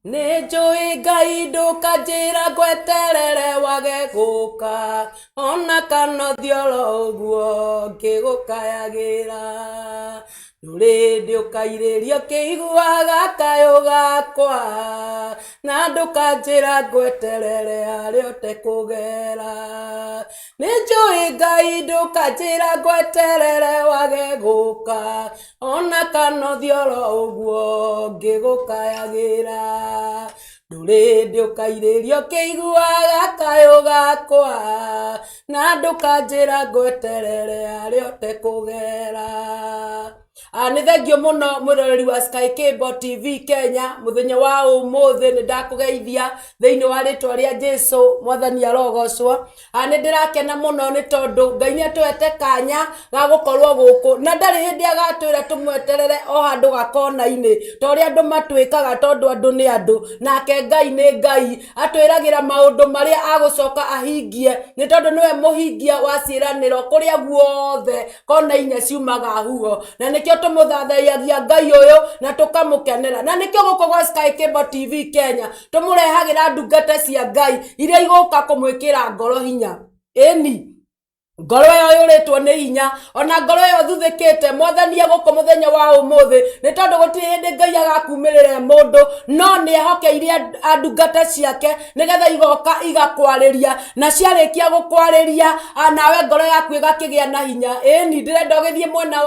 Nejoi gaido kajira gweterere wage guka ona kana thiolo guo kigukayagira Nurindi ukairerio kiiguaga kayo gakwa na ndukanjira gweterere ario te kugera Nejoi gaido kajira gweterere wage guka ona kana thiolo guo kigukayagira Nurindi ukairerio kiiguaga kayo gakwa na ndukanjira gweterere ario te kugera Ni thengio muno mwiroreri wa Sky Cable TV Kenya muthenya wa umuthi ni ndakugeithia thiini wa ritwa ria Jesu mwathani arogocwo ni ndirakena muno ni tondu Ngai ni atwete kanya ga gukorwo guku na ndari hindi agatwira tumweterere o handu gakona-ini tori andu matwikaga tondu andu ni andu nake Ngai ni Ngai atwiragira maundu maria agucoka ahingie ni tondu niwe muhingia wa ciiraniro kuria guothe kona inya ciumaga huo na nikio tumuthathaiagia Ngai uyu na tukamukenera na nikio guko gwa Sky Cable TV Kenya tumurehagira ndungata cia Ngai iria iguka kumwikira ngoro hinya eni ngoro yo yuritwo ni hinya ona ngoro yo thuthikite mwathani guko muthenya wa umuthi ni tondu gutiri hindi Ngai agakumirire mundu no ni ehokeirie ndungata ciake nigetha igoka igakwariria na ciarikia gukwariria nawe ngoro yaku igakigia na hinya eni ndirenda ugithie mwena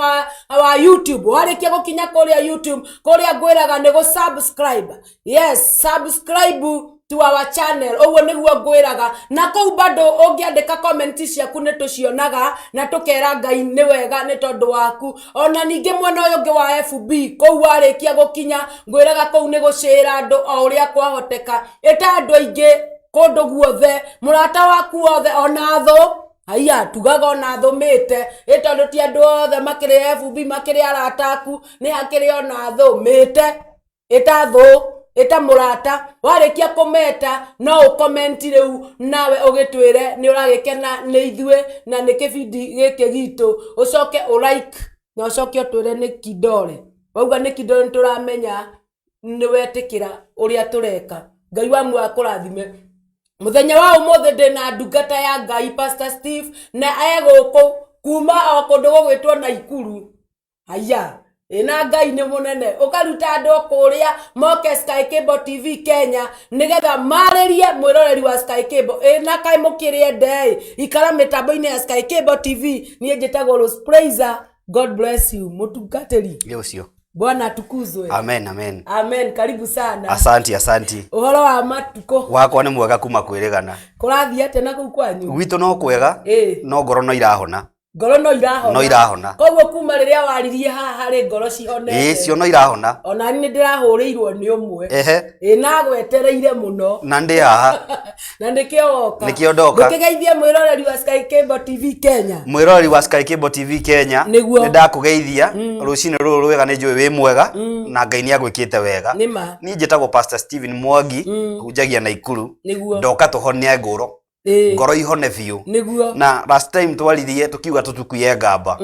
wa YouTube warikia gukinya kuria YouTube kuria ngwiraga ni go subscribe yes subscribe to our channel owo niguo ngwiraga na kou bado ungiandika comment ciaku ni tucionaga na tukera Ngai ni wega ni tondu waku ona ninge mwena uyu ungi wa FB kou warikia gukinya ngwiraga kou ni gucira andu o uria kwahoteka eta andu aingi kundu guothe murata waku othe ona tho Aya tugaga ona thomete itondu ti andu othe makiri FB makiri arataku ni hakiri ona thomete eta tho eta murata warikia kometa no ukomenti riu nawe ugitwire ni uragikena ni ithue na ni kibindi giki gitu ucoke ulike na ucoke utwire ni kidole wauga ni kidole turamenya ni wetikira uria tureka Ngai wa mwa kurathime muthenya wa umuthi ndina ndungata ya Ngai Pastor Steve na eguku kuma okundu gugwitwo na ikuru aya ina Ngai ni munene ukaruta andu kuria moke Sky Cable TV Kenya nigetha maririe mwiroreri wa Sky Cable ina kai mukirie ndei ikara mitambo-ini ya Sky Cable TV nie njitagwo Rose Praiser. God bless you mutungateri ucio Bwana atukuzwe. Amen amen Amen karibu sana. Asanti uhoro wa matuko wakwa ni mwega kuma kwirigana kurathia tena ku kwanyu gwitu no kwega no ngoro no irahona ngoro no irahona koguo kuma riria waririe haha hari ngoro cihonete cio no irahona ona ni ndirahuriirwo ni umwe na gwetereire muno na ndi haha na nikio ndoka ngigeithia mwiroreri wa Sky Cable TV Kenya ni ndakugeithia rucini ruru rwega ni njui wi mwega na Ngai ni agwikite wega ni njitagwo Pastor Steven Mwangi hujagia na ikuru ndoka tuhonia ngoro ngoro ihone biu na last time twaririe tukiuga tutukuye ngamba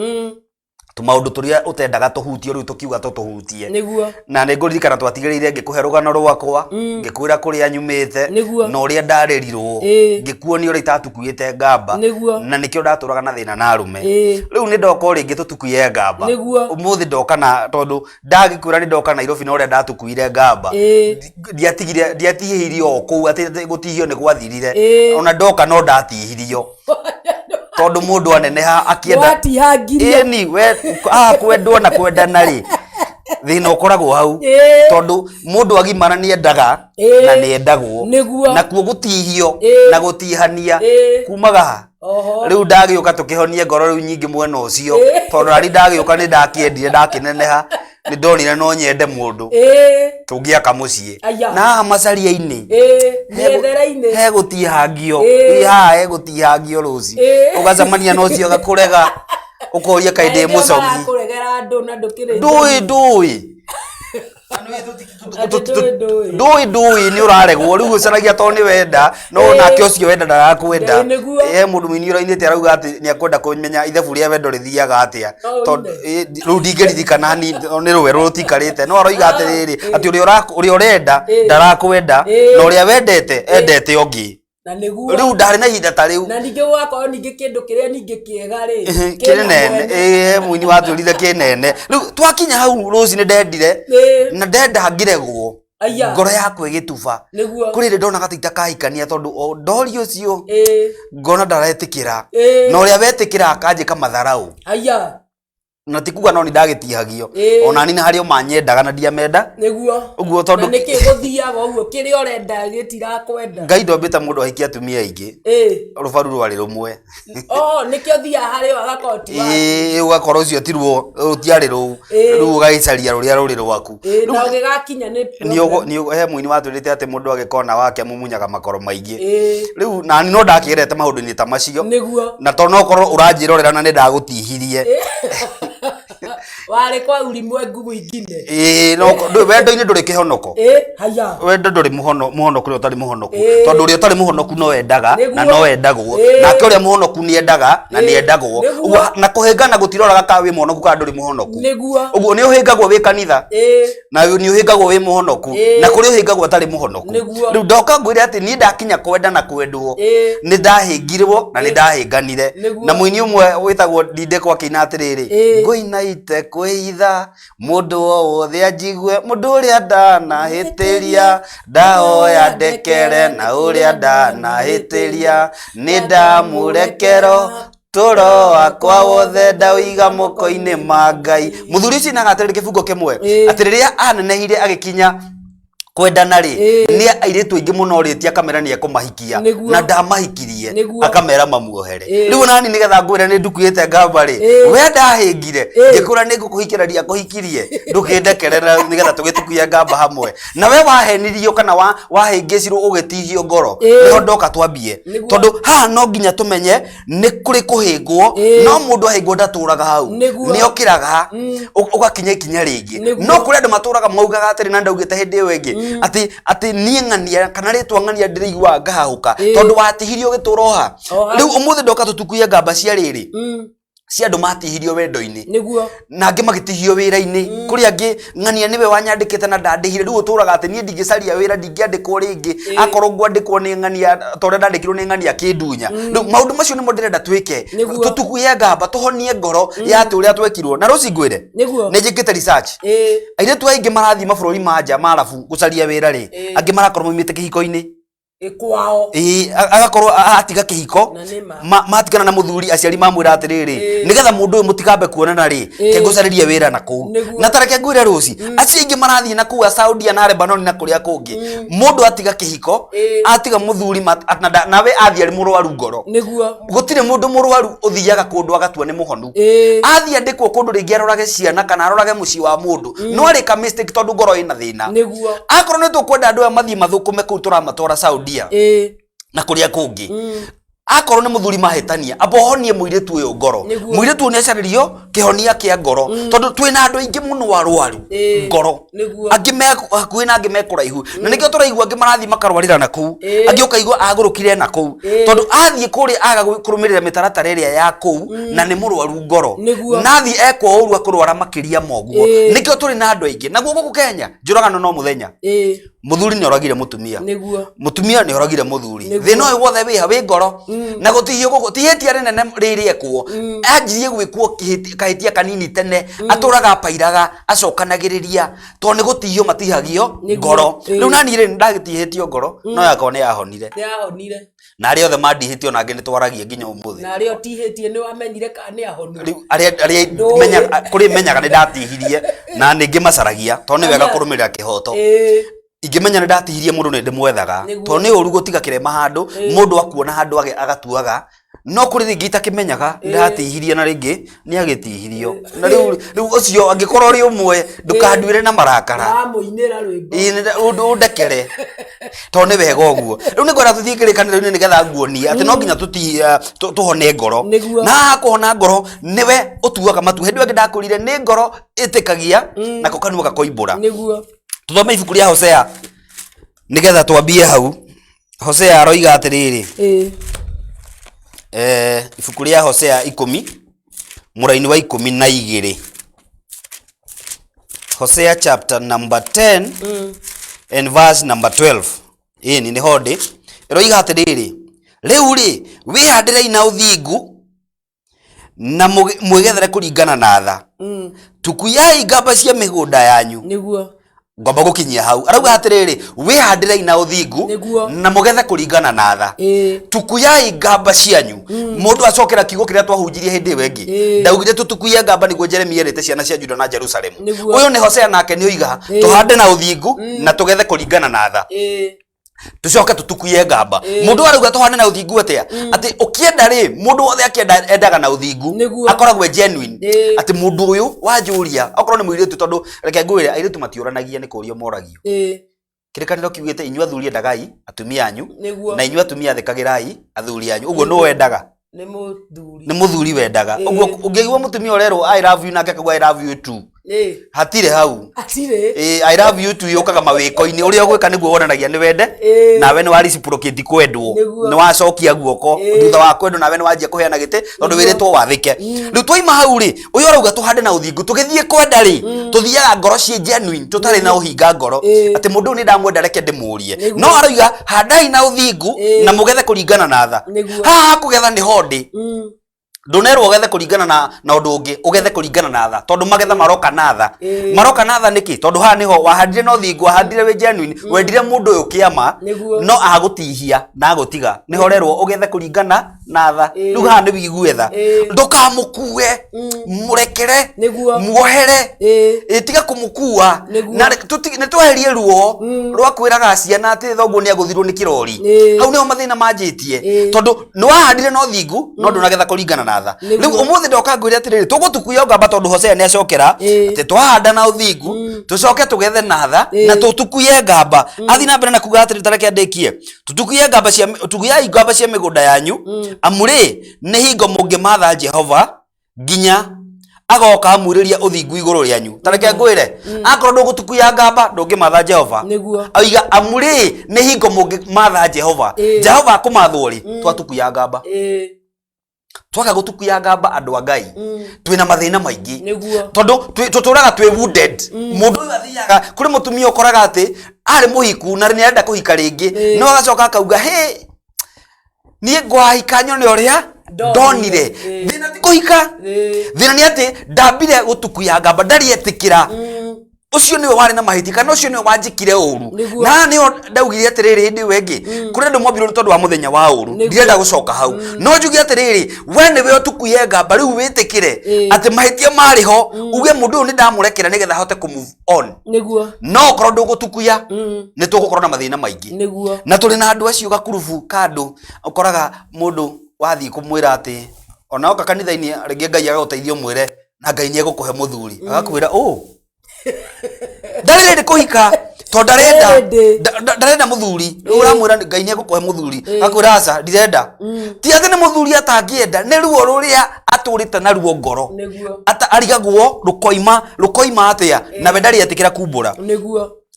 maundu turia utendaga tuhutie riu tukiuga tutuhutie na ningurikana twatigirire ngikuhe rugano rwakwa ngikwira kuria nyumite na uria ndarerirwo ngikuonia uria itatukuite ngamba na nikio ndaturaga na thina na arume riu ni ndoka ringi tutukuye ngamba umuthi ndoka na tondu ndagikwira ni ndoka Nairobi na uria ndatukuire ngamba ndiatihirio o kou ati gutihio ni gwathirire ona ndoka no ndatihirio tondu mundu aneneha akienda ni we kwendwo na kwendana ri thina ukoragwo hau tondu mundu agimana ni endaga na ni endagwo na kuo gutihio na gutihania kumaga riu ndagiuka tukihonie ngoro riu nyingi mwena ucio tondu ari ndagiuka ni ndakiendire ndakineneha ni ndonire no nyende mundu tungiaka mucii na macaria-ini he gutihangio he gutihangio ruci ugacamania no cio gakurega ukoria kainde mucogi kuregera andu na ndukire ndui ndui ni uraregwo riu ucaragia to ni wenda no nake ucio wenda ndarakwenda mundu mwini urainite arauga ati ni akwenda kumenya ithabu ria wendo rithiaga atia tondu riu ndingeririkana ni rwero rutikarite no aroiga atiriri ati uria urenda ndarakwenda na uria wendete endete ungi na niguo riu ndari na ihinda ta riu na ninge wakorwo ninge kindu kiria ninge kiega ri kinene mwini waturire kinene riu twakinya hau Rose ni ndendire na ndenda ngiregwo ngoro yakwa igituba kuri ri ndona gataita kahikania tondu ndori ucio ngona ndaretikira na uria wetikira akanjika matharau na tikuga no ni ndagitihagio ona ni hari o manyendaga na ndiamenda niguo uguo tondu na niki guthiaga uguo kiri orenda gitira kwenda ngai ndombita mundu ahikia atumia aingi rubaru rwari rumwe niki othia hari agakoti wa ugakorwo ucio tiruo utiari ru riu ugaicaria ruria ruri rwaku na ugigakinya ni he mwini waturite ati mundu agikona wake mumunyaga makoro maingi riu na ni no ndakirete maundu ni ta macio na to no korwo uranjirorera na ni ndagutihirie wale kwa ulimwengu mwingine no wendo-ini nduri kihonoko haya wendo nduri muhonoku utari muhonoku tondu uria utari muhonoku no wendaga na no wendagwo nake uria muhonoku ni endaga na ni endagwo na kuhingana gutiroraga ka wi muhonoku ka nduri muhonoku uguo ni uhingagwo wi kanitha na ni uhingagwo wi muhonoku na kuri uhingagwo atari muhonoku riu ndoka ngwire ati ni ndakinya kwenda na kwendwo ni ndahingirwo na ni ndahinganire na mwini umwe witagwo ndinde kwa kina atiriri ngoinaite kwitha mundu wothe anjigue mundu uria ndanahitiria ndahoya ndekere na uria ndanahitiria ni ndamurekero toro wakwa wothe ndawiga moko-ini ma Ngai muthuri ucio nagatiriri kifungo kimwe atiriria anenehire agikinya kwendana ri ni airitu aingi muno ritia kamera ni ekumahikia na ndamahikirie akamera mamuohere riu nani nigetha ngwire ni ndukuite ngamba ri we ndahingire ngikura ni ngukuhikiraria kuhikirie ndukindekerera nigetha tugitukuye ngamba hamwe na we wahenirio kana wahingicirwo ugitihio ngoro niho ndoka twambie tondu ha no nginya tumenye ni kuri kuhingwo no mundu ahingwo ndaturaga hau ni okiraga ugakinya ikinya ringi no kuri andu maturaga maugaga atiri na ndaugite hindi iyo ingi ati nie ngania kana ritwa ngania ndirigwa ngahuka tondu watihirio gitoroha riu umuthi ndoka tutukuye ngamba cia riri cia andu matihirio wendo-ini niguo na angi magitihio wira-ini kuri angi ngania niwe wanyandikite na ndandihire riu uturaga ati nie ndingicaria wira ndingiandikwo ringi akorwo ngwandikwo ni ngania tondu ndandikirwo ni ngania kindunya riu maundu macio nimo ndirenda twike tutukuye ngamba tuhonie ngoro ya ati uria twekirwo na Rose ngwire ni njikite research airetu aingi marathi mabururi manja marabu gucaria wira ri angi marakorwo moimite kihiko-ini kwao agakorwo atiga kihiko matigana na muthuri aciari mamwira atiriri nigetha mundu uyu mutigambe kuonana ri ke ngucaririe wira na kuu na tareke ngwire Rose acio ingi marathie na kuu Saudi na Lebanon na kuria kungi mundu atiga kihiko atiga muthuri nawe athia ari murwaru ngoro gutire mundu murwaru uthiaga kundu agatua ni muhonu athia ndikwo kundu ringi arorage ciana kana arorage mucii wa mundu no ari ka mistake tondu ngoro ina thina akorwo ni tukwenda andu aya mathie mathukume kuu turamatora Saudi na kuria kungi akorwo ni muthuri mahitania abohonie muiritu uyu ngoro muiritu uyu niacaririo kihonia kia ngoro tondu twina andu aingi muno warwaru ngoro angi me hakuhi na angi me kuraihu na nikio turaigua angi marathi makarwarira na kuu angi ukaigua agurukire na kuu tondu athie kuri aga kurumirira mitaratara iria ya kuu na ni murwaru ngoro nathi ekwo uru akurwara makiria moguo nikio turi na andu aingi naguo guku Kenya njuragano no muthenya muthuri ni oragire mutumia ni oragire muthuri thina uyu wothe wiha wi ngoro na gutihio guku tihitia rinene riri ekwo anjirie gwikwo kahitia kanini tene aturaga pairaga acokanagiriria to ni gutihio matihagio ngoro riu nani ri ndagitihitio ngoro no yakwa ni yahonire na ari othe mandihitio na angi ni twaragie nginya umuthi na ari otihitie ni wamenyire kana ni ahonire riu ari menya kuri menyaga ni ndatihirie na ningi macaragia to ni wega kurumirira kihoto ingimenya ndatihirie mundu ni ndimwethaga to ni uru gutiga kirema handu mundu akuona handu agatuaga no kuri ringi itakimenyaga ndatihirie na ringi ni agitihirio na riu ucio angikorwo ri umwe ndukanduire na marakara muinira rwimbo undekere to ni wega uguo riu ni ngwenda tuthie kirikaniro-ini nigetha nguonie ati no nginya tuhone ngoro na kuhona ngoro niwe utuaga matu hindi angi ndakurire ni ngoro itikagia na kanua gakoimbura tuthome ibuku ria Hosea nigetha twambie hau. Hosea aroiga atiriri ibuku ria Hosea 10 muraini wa 12. Hosea chapter number 10 and verse number 12. Ni hodi iroiga atiriri, riu ri wihandire ina uthingu na mwigethere kuringana na tha. Tukuyai ngamba cia migunda yanyu niguo ngomba gukinyia hau. Arauga atiriri, wihandire ina uthingu na mugethe kuringana na tha. Tukuyai ngamba cianyu. Mundu acokera kiugo kiria twahunjirie hindi wengi. Ndaugire tutukuye ngamba niguo Jeremia erite ciana cia Juda na Jerusalem. Uyu ni Hosea nake ni oiga tuhande na uthingu na tugethe kuringana na tha. Tucoke tutukuye ngamba. Mundu arauga tuhane na uthingu atia ati ukienda ri mundu wothe akienda endaga na uthingu akoragwe genuine ati mundu uyu wanjuria okorwo ni mwiritu tondu reke ngwire airitu matiuranagia ni kurio moragio. Kirikaniro kiugite inyua athuri endagai atumia anyu na inyua atumia thekagirai athuri anyu. Uguo no wendaga ni muthuri wendaga. Uguo ungeigwa mutumia orero I love you nake akagwa I love you too. Hatire hau. I love you too yokaga mawiko-ini uria gwika niguo wonanagia ni wende nawe ni wa reciprocate kwendwo ni wacokia guoko thutha wa kwendwo nawe ni wanjia kuheana gite tondu wiritwo wathike. Riu twaima hau ri uyu arauga tuhande na uthingu tugithie kwenda ri tuthiaga ngoro cie genuine tutari na uhinga ngoro ati mundu ni ndamwenda reke ndimurie. No arauga handai na uthingu na mugethe kuringana na tha. Haha kugetha ni hodi ndunerwo ugethe kuringana na undu ungi ugethe kuringana na tha tondu magetha maroka na tha. Maroka na tha niki tondu ha niho wahandire no thingu wahandire we genuine wendire mundu uyu kiama no agutihia na agutiga niho rerwo ugethe kuringana na tha. Riu ha ni wigue tha ndukamukue murekere muohere tiga kumukua na nitweherie ruo rwa kwiraga ciana ati thoguo ni aguthirwo ni kirori. Hau niho mathina manjitie tondu ni wahandire no thingu no ndunagetha kuringana na tha. Riu umuthi ndoka ngwire atiriri tugutukuya ngamba tondu Hosea ni acokera ati twahanda na uthingu tucoke tugethe na tha na tutukuye ngamba. Athi na mbere na kuga atiriri tareke ndikie tutukuye ngamba cia tukuyai ngamba cia migunda yanyu amuri ni hingo mungimatha Jehova nginya agoka amuriria uthingu iguru rianyu. Tareke ngwire akorwo ndugutukuya ngamba ndungimatha Jehova oiga amuri ni hingo mungimatha Jehova. Jehova akumathwo ri twatukuya ngamba. Twaka gutukuya ngamba andu a Ngai twina mathina maingi tondu tuturaga twi wounded. Mundu uyu athiaga kuri mutumia ukoraga ati ari muhiku na ni arenda kuhika ringi no agacoka akauga he nie ngwahika nyone uria ndonire. Thina ti kuhika, thina ni ati ndambire gutukuya ngamba ndari etikira ucio niwe wari na mahiti kana ucio niwe wanjikire uru na niho ndaugire atiriri hindi wengi kuri ndu mwambirwo tondu wa muthenya wa uru ndirenda gucoka hau no njugi atiriri we niwe utukuye ngamba riu witikire ati mahitia mariho uge mundu ni ndamurekera nigetha hote ku move on no korwo ndugutukuya ni tugukorwo na mathina maingi na turi na andu acio gakurubu kandu ukoraga mundu wathi kumwira ati ona oka kanitha-ini ringi Ngai agaguteithia mwire na Ngai ni egukuhe muthuri agakwira ndarenda kuhika to ndarenda muthuri uramwira Ngai ni egukuhe muthuri akwira aca ndirenda ti ati ni muthuri atangienda ni ruo ruria aturite na ruo ngoro ata arigagwo rukoima atia na we ndari etikira kumbura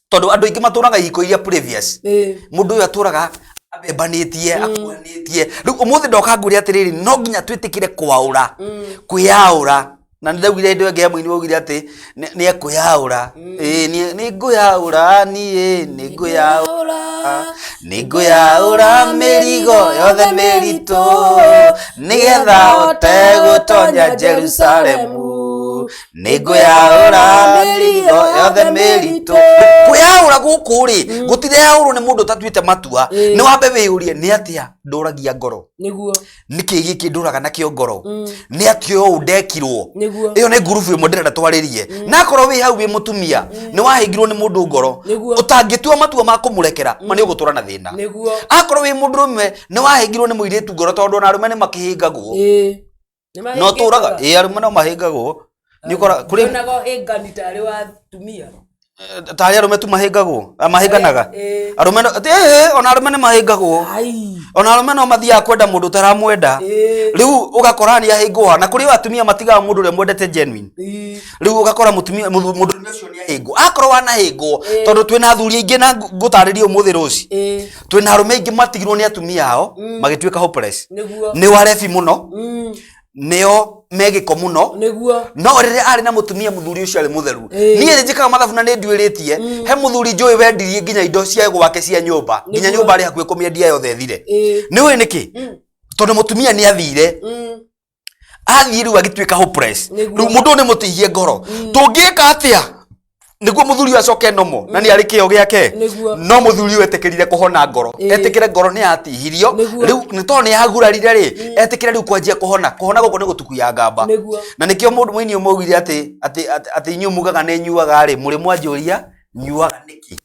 tondu andu ingi maturaga ihiko iria previous mundu uyu aturaga abebanitie akuanitie. Riu umuthi ndoka ngwire atiriri no nginya twitikire kwaura kwiyaura na ndaugire ndio ngea mwini wogire ati ni ekuyaura ni nguyaura ni nguyaura merigo yothe merito nigetha hote gutonya Jerusalemu ni nguyaura merigo yothe merito. Kuyaura guku ri gutire yauru ni mundu tatuite matua ni wambe wiurie ni atia nduragia ngoro niki giki nduraga nakio ngoro ni atio ndekirwo iyo ni ngurubu imwe ndirenda twaririe na korwo wi hau wi mutumia ni wahingirwo ni mundu ngoro utangitua matua ma kumurekera mani ugutura na thina. Akorwo wi mundu rumwe ni wahingirwo ni muiritu ngoro tondu na arume ni makihingagwo no turaga arume no mahingagwo ni ukora kuri nago hingani tari wa tumia tari arume tu mahingagwo mahinganaga arume ona arume ne mahingagwo ona arume no mathia kwenda mundu taramwenda riu ugakora ni ahingwa na kuri atumia matigaga mundu ure mwendete genuine riu ugakora mutumia mundu ucio ni ahingwa akoro wana hingwo tondu twina athuri ingi na ngutariria umuthi ruci twina arume ingi matigirwo ni atumia ao magituika hopeless ni warefi muno neo megiko muno no rire ari na mutumia muthuri ucio ari mutheru nie njikaga mathabu na ni nduiritie he muthuri njui wendirie nginya indo cia gwake cia nyumba nginya nyumba ari hakuhe kumiendia yothe thire ni we niki tondu mutumia ni athire riu agituika hopeless riu mundu ni mutihie ngoro tungieka atia niguo muthuri acoke nomo na ni ari kio giake no muthuri wetekirire kuhona ngoro etikire ngoro ni atihirio riu ni to ni agurarire ri etikire riu kwanjia kuhona guko ni gutukuya ngamba na nikio mundu mwini umugire ati inyu mugaga ni nyuaga ri muri mwanjuria nyuaga niki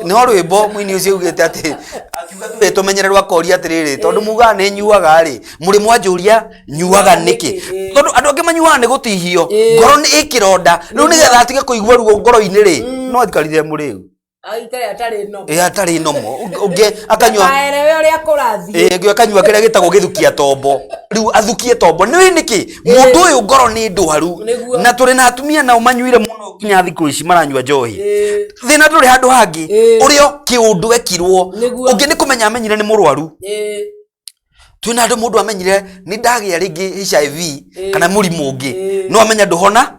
no rwimbo mwini ucio ugite ati akiuga tumenyererwa kori atiriri tondu mugaga ni nyuaga ri muri mwanjuria nyuaga niki tondu andu angi manyuaga ni gutihio ngoro ni ikironda riu ni getha atige kuigua ruo ngoro-ini ri no athikarire muriu atari nomo ungi akanywa aerewe uria kurathi ngi akanywa kiria gitagwo githukia tombo riu athukie tombo ni niki mundu uyu ngoro ni ndwaru na turi na atumia nao manyuire muno kinya thiku ici maranyua njohi thina nduri handu hangi urio kiundu ekirwo ungi ni kumenya amenyire ni murwaru twina andu mundu amenyire ni ndagia ringi HIV kana murimu ungi no amenya nduhona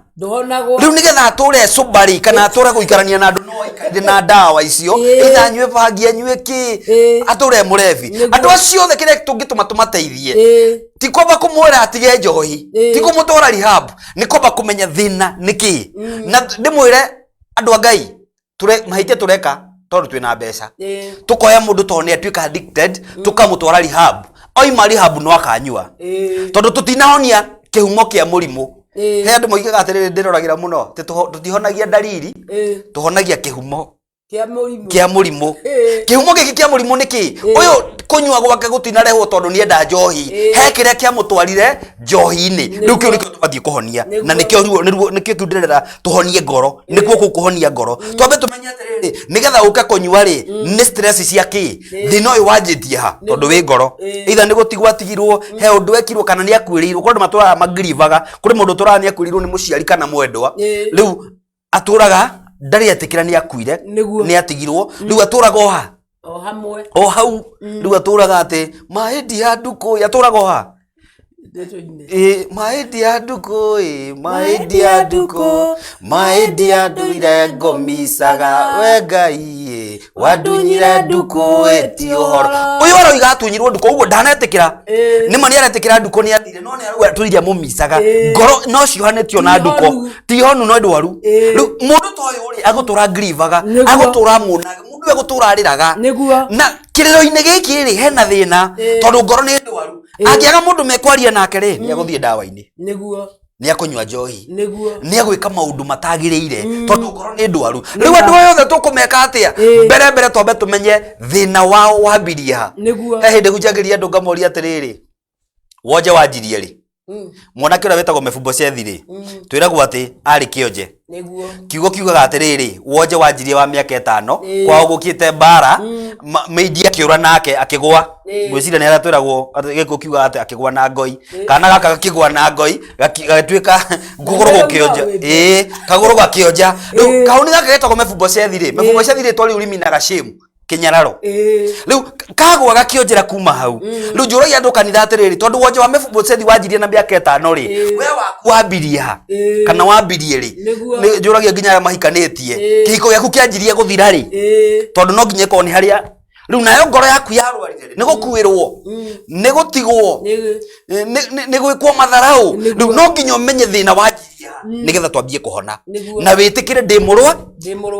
riu ni getha ature subari kana ature guikarania na andu no ikaire na dawa icio itha anyue bangi anyue ki ature murevi andu acio othe kire tungituma tumateithie ti kwamba kumwira atige njohi ti kumutwara rehab ni kwamba kumenya thina niki na ndimwire andu a Ngai mahitia tureka tondu twina mbeca tukoya mundu tone atuika addicted tukamutwara rehab oima rehab no akanyua tondu tutinahonia kihumo kia murimu he andu moigaga atiriri ndiroragira muno tutihonagia dalili tuhonagia kihumo kia murimu kihumo giki kia murimu niki uyu kunyua gwake gutinarehwo tondu ni enda njohi he kiria kia mutwarire njohi-ini riu kio nikio tubathie kuhonia na nikio kiundirira tuhonie ngoro nikuo kuhonia ngoro twambe tumenye atiriri nigetha uka kunyua ri ni stress cia ki thina uyu wanjitie ha tondu wi ngoro itha ni gutigwa tigirwo he undu ekirwo kana ni akwirirwo kundu matwara magrivaga kuri mundu turani ni akwirirwo ni muciari kana mwendwa riu aturaga ndari atikira ni akuire ni atigirwo riu aturaga ha hamwe hau riu aturaga ati maidi ya nduku aturaga ha maidi ya nduku maidi ya nduku maidi ya nduire ngomisaga we Ngai wadunyire nduku eti uhoro uyu aroiga atunyirwo nduku uguo ndanetikira ni mani aretikira nduku ni athire no ni atuiria mumisaga ngoro no ciohanetio na nduku ti honu no ndwaru riu mundu toyo ri agutura grivaga agutura munaga mundu agutura ariraga na kiriro-ini giki ri hena thina tondu ngoro ni ndwaru angiaga mundu mekwaria nake ri ni aguthie dawa-ini ni akunywa njohi ni agwika maundu matagiriire tondu ngoro ni ndwaru riu andu yothe tukumeka atia mbere twambe tumenye thina wao wambiria he hindi hunjagiria andu ngamoria atiriri wonje wanjirie ri mwanake uria wetagwo Mephibosethi ri twiragwo ati ari kionje kiugaga atiriri wonje wanjirie wa miaka 5 kwao gukite mbara meidi akiura nake akigwa gwicira ni aria twiragwo giko kiuga ati akigwa na ngoi kana gaka gakigwa na ngoi gatwika nguguru gukionja kaguru gakionja kauni gaka getagwo Mephibosethi ri twari urimi na gashemu kinyararo riu kagwa gakionjera kuma hau riu njuragia andu kanitha atiriri tondu wonje wa Mephibosethi wanjirie na miaka 5 ri we waku wambiria kana wambirie ri njuragia nginya mahikanitie kihiko giaku kianjirie guthira ri tondu no nginya ko ni haria riu nayo ngoro yaku yarwarire ni gukuirwo ni gutigwo ni gwikwo matharau riu no nginya umenye thina wanjirie nigetha twambie kuhona na witikire ndi murwa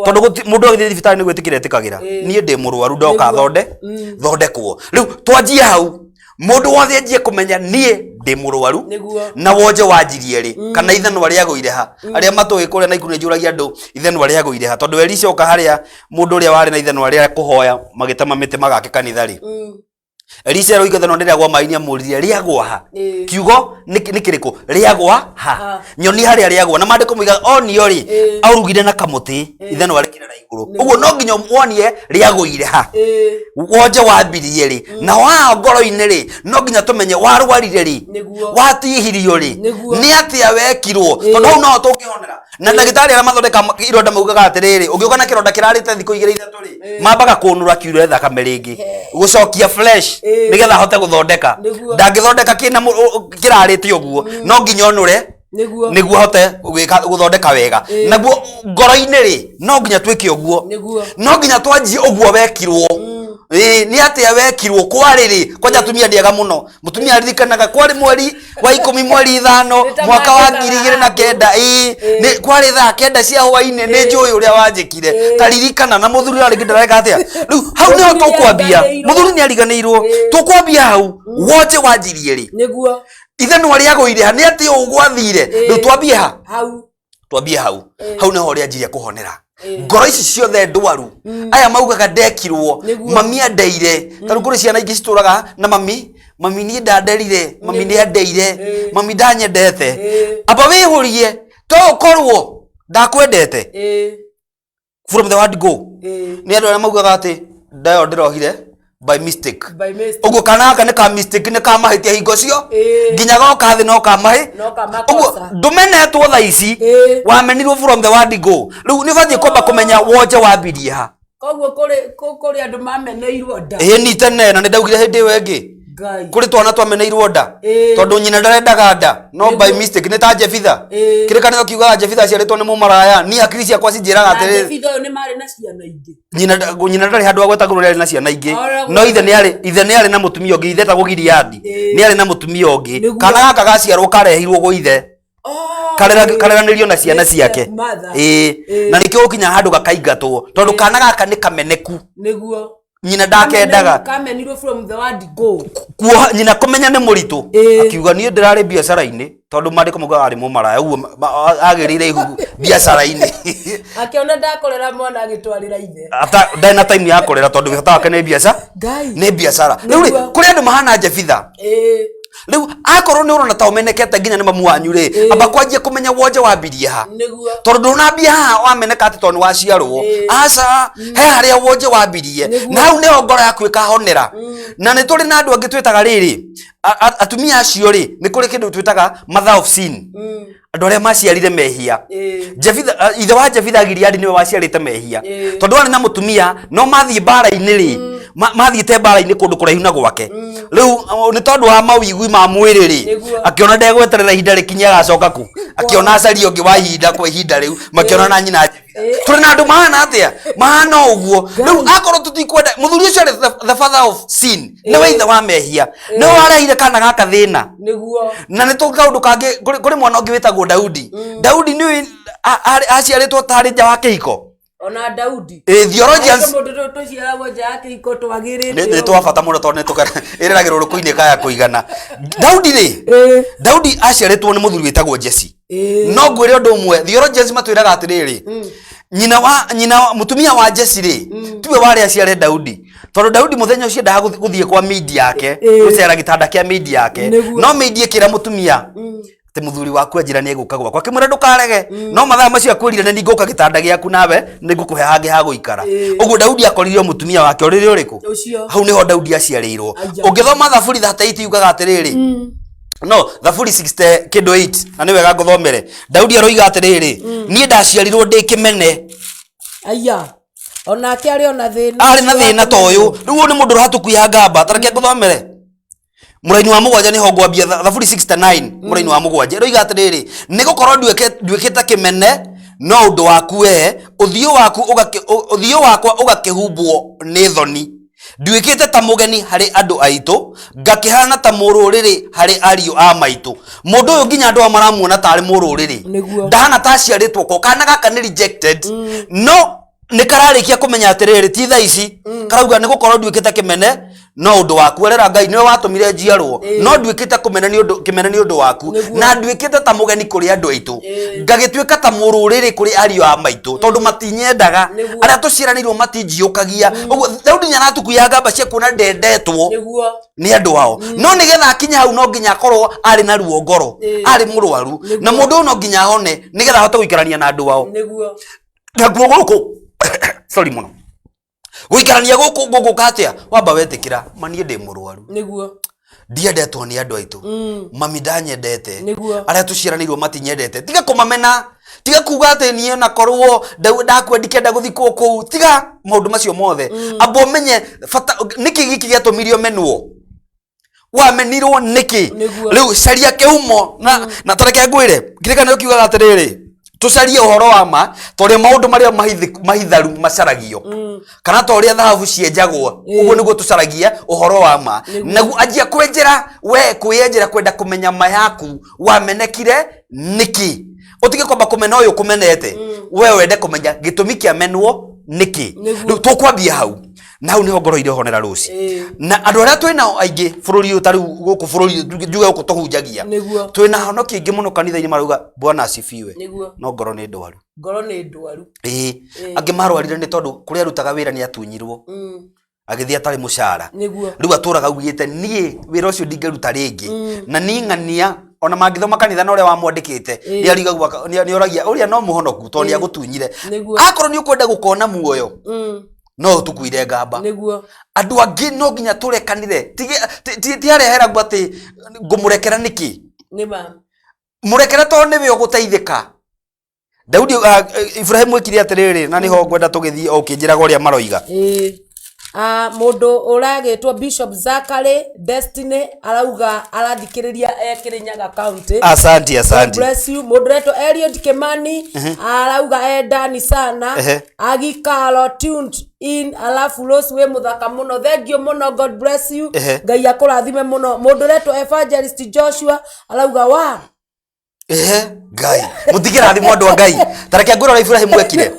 tondu mundu agithie thibitari ni gwitikira etikagira nie ndi murwaru ndoka thondekwo riu twanjie hau mundu wothe anjie kumenya nie ndi murwaru na wonje wanjirie ri kana ithano aria agwire ha aria matoe kuria na ikuru njuragia andu ithano aria agwire ha tondu Elisha oka haria mundu uria wari na ithano aria kuhoya magitama mite magake kanitha ri Elisa roiga thano ndiragwa mainia muririe riagwa ha kiugo nikiriko riagwa ha nyoni haria riagwa na mandiko muiga onio ri aurugire na kamuti ithano warekire na iguru uguo no nginya muonie riagwire ha wonje wambirie ri na wa ngoro-ini ri no nginya tumenye warwarire ri watihirio ri ni atia wekirwo tondu hau no tukihonera na ndagitari ara mathondeka ironda maugaga atiriri ugiuka na kironda kirarite thiko 2-3 ri mambaga kunura kiure thakame ringi gucokia flesh nigetha hote guthondeka ndangithondeka kina kirarite uguo no nginya onure niguo hote guthondeka wega naguo ngoro-ini ri no nginya twike uguo no nginya twanjie uguo wekirwo ni atia wekirwo kwari ri kwanja tumia ndiega muno mutumia aririkanaga kwari mweri wa 10 mweri 5 mwaka wa 2009 ni kwari thaa 9 cia hwaini ni njui uria wanjikire taririkana na muthuri ari ndareka atia riu hau ni tukwambia muthuri ni ariganirwo tukwambia hau wote wanjirie ri niguo ithe no ari agoire ha ni atia ugwathire riu twambie ha hau ni ho ri anjiria kuhonera ngoro ici ciothe ndwaru aya maugaga ndekirwo mami andeire taru kuri ciana ingi cituraga na mami ni ndanderire mami ni andeire mami ndanyendete aba wihurie to ukorwo ndakwendete from the word go ni andu aria maugaga ati ndayo ndirohire by mistake uguo kana aka ni ka mistake ni ka mahitia hingo cio nginya goka thi no ka mahi uguo ndumenetwo tha ici wamenirwo from the word go riu ni bathie komba kumenya wonje wambirie ha koguo kuri andu mameneirwo nda ni tene na ni ndaugire hindi wengi kuri twana twameneirwo nda tondu nyina ndarendaga nda no by mistake ni ta Jefitha kire kanitho kiuga Jefitha ciaritwo ni mumaraya ni akiri ciakwa cinjiraga atiriri Jefitha ni mari na ciana ingi nyina ndari handu agwetagwo ri na ciana ingi no ithe ni ari na mutumia ungi ithe tagwo Gileadi ni ari na mutumia ungi kana gaka gaciarwo karehirwo go ithe kareranirio na ciana ciake na nikio ukinya handu gakaingatwo tondu kana gaka ni kameneku niguo nyina ndakendaga kamenirwo from the word go kuo nyina kumenya ni muritu akiuga ni ndirari biacara-ini tondu mandiko mugaga ari mumaraya uguo agirire ihu biacara-ini akiona ndakorera mwana agitwarira ithe ata ndena time ya korera tondu bata wake ni biacara ni biacara riu kuri andu mahana Jefitha riu akorwo ni urona ta umenekete nginya ni mamu wanyu ri amba kwanjie kumenya wonje wambirie ha tondu ndunambia ha wameneka ati tondu waciarwo aca he haria wonje wambirie na hau ni ngoro yaku ikahonera na ni turi na andu angi twitaga riri atumia acio ri ni kuri kindu twitaga mother of sin andu aria maciarire mehia Jefitha ithe wa Jefitha Gileadi niwe waciarite mehia tondu ari na mutumia no mathie bara-ini ri mathiite bara-ini kundu kuraihu na gwake riu ni tondu wa mawigui ma mwiri ri akiona ndegweterera ihinda rikinye agacoka ku akiona acario ngi wa ihinda kwa ihinda riu makiona na nyina turi na andu mahana atia mahana uguo riu akorwo tutikwenda muthuri ucio ari the father of sin ni we ithe wa mehia ni we warehire kana gaka thina niguo na ni to kaundu kangi kuri mwana ungi witagwo Daudi ni aciaritwo tari nja wa kihiko ona Daudi theologians mundu tuciaragwo nja ya kihiko twagirite ni twabata muno tondu tukara ireragirwo ruku-ini kaya kuigana Daudi aciaritwo ni muthuri witagwo Jesse no ngwire undu umwe theologians matwiraga atiriri nyina mutumia wa Jesse ri tiwe wari aciare Daudi tondu Daudi muthenya ucio ndaga guthie kwa media yake gucera gitanda kia media yake no media kira mutumia te muthuri waku ajira ni eguka gwakwa kimura ndukarege no mathaa macio akwirire na ninguka gitanda giaku nawe ningukuhe hangi ha guikara uguo Daudi akoririo mutumia wake uriri uriku hau niho Daudi aciarirwo ungithoma Thaburi 38 yugaga atiriri no Thaburi 60 kindu 8 na ni wega nguthomere Daudi aroiga atiriri nie ndaciarirwo ndi kimene aya onake ari ona thina ari na thina toyu riu ni mundu rahatukuya ngamba tareke nguthomere muraini wa mugwanja ni ho ngwambia Thaburi 69 muraini wa mugwanja roiga atiriri ni gukorwo nduikite kimene no undu waku we uthio wakwa ugakihumbwo ni thoni nduikite ta mugeni hari andu aitu ngakihana ta mururiri hari ariu a maitu mundu uyu nginya andu amaramuona tari mururiri ndahana ta ciaritwo ko kana gaka ni rejected no ni kararikia kumenya atiriri ti tha ici karauga ni gukorwo nduikite kimene no undu waku werera Ngai niwe watumire njiarwo no nduikite kumena ni undu waku na nduikite ta mugeni kuri andu aitu ngagituika ta mururiri kuri ario a maitu tondu matinyendaga aria tuciranirwo matinjiukagia uguo Daudi nyanatukuya ngamba cia kuona ndendetwo ni andu wao no nigetha akinya hau no nginya akorwo ari na ruo ngoro ari murwaru na mundu no nginya hone nigetha ahote guikarania na andu wao ngaguo guku sorry muno guikarania guku katia wamba wetikira manie ndi murwaru niguo ndiendetwo ni andu aitu mami ndanyendete aria tuciranirwo matinyendete tiga kumamena tiga kuga ati nie na korwo ndakwendikenda guthikwo kuu tiga maundu macio mothe abo menye niki giki giatumirio menwo wamenirwo niki riu caria kihumo na tareke ngwire kirikana ukiuga atiriri tucarie uhoro wa ma tore maundu maria mahitharu macaragio kana toria thahabu cienjagwo uguo niguo tucaragia uhoro wa ma nagu anjia kwenjera we kuyenjera kwenda kumenya ma yaku wamenekire niki utige kwamba kumena uyu kumenete we wende kumenya gitumi kia menwo niki tukwambia hau na hau niho ngoro ire honera ruci na andu aria twina aingi bururi uyu tari guku bururi njuge guku tuhunjagia twina honoki aingi muno kanitha-ini maruga Bwana asifiwe no ngoro ni ndwaru angi marwarire ni tondu kuria rutaga wira ni atunyirwo agithii atari mucara riu aturaga ugite nie wira ucio ndingeruta ringi na ni ng'ania ona mangithoma kanitha na uria wamwandikite ni arigagwa ni oragia uria no muhonoku to ni agutunyire akoro ni ukwenda gukona muoyo no tukuire ngamba andu angi no nginya turekanire ti arehera gwa ati ngumurekera niki murekera to niwe uguteithika Daudi Ibrahimu ekire atiriri na niho ngwenda tugithii ukinjiraga uria maroiga mundu uragitwo Bishop Zakari Destiny arauga arathikiriria Kirinyaga County. Asante bless you. Mundu reto Eliot Kimani arauga ndani sana agikalo tuned in alafu Rose we muthaka muno thank you muno God bless you Ngai akurathime muno. Mundu reto Evangelist Joshua arauga wa Ngai mutigira thimu andu Ngai tareke ngwira Ibrahimu ekire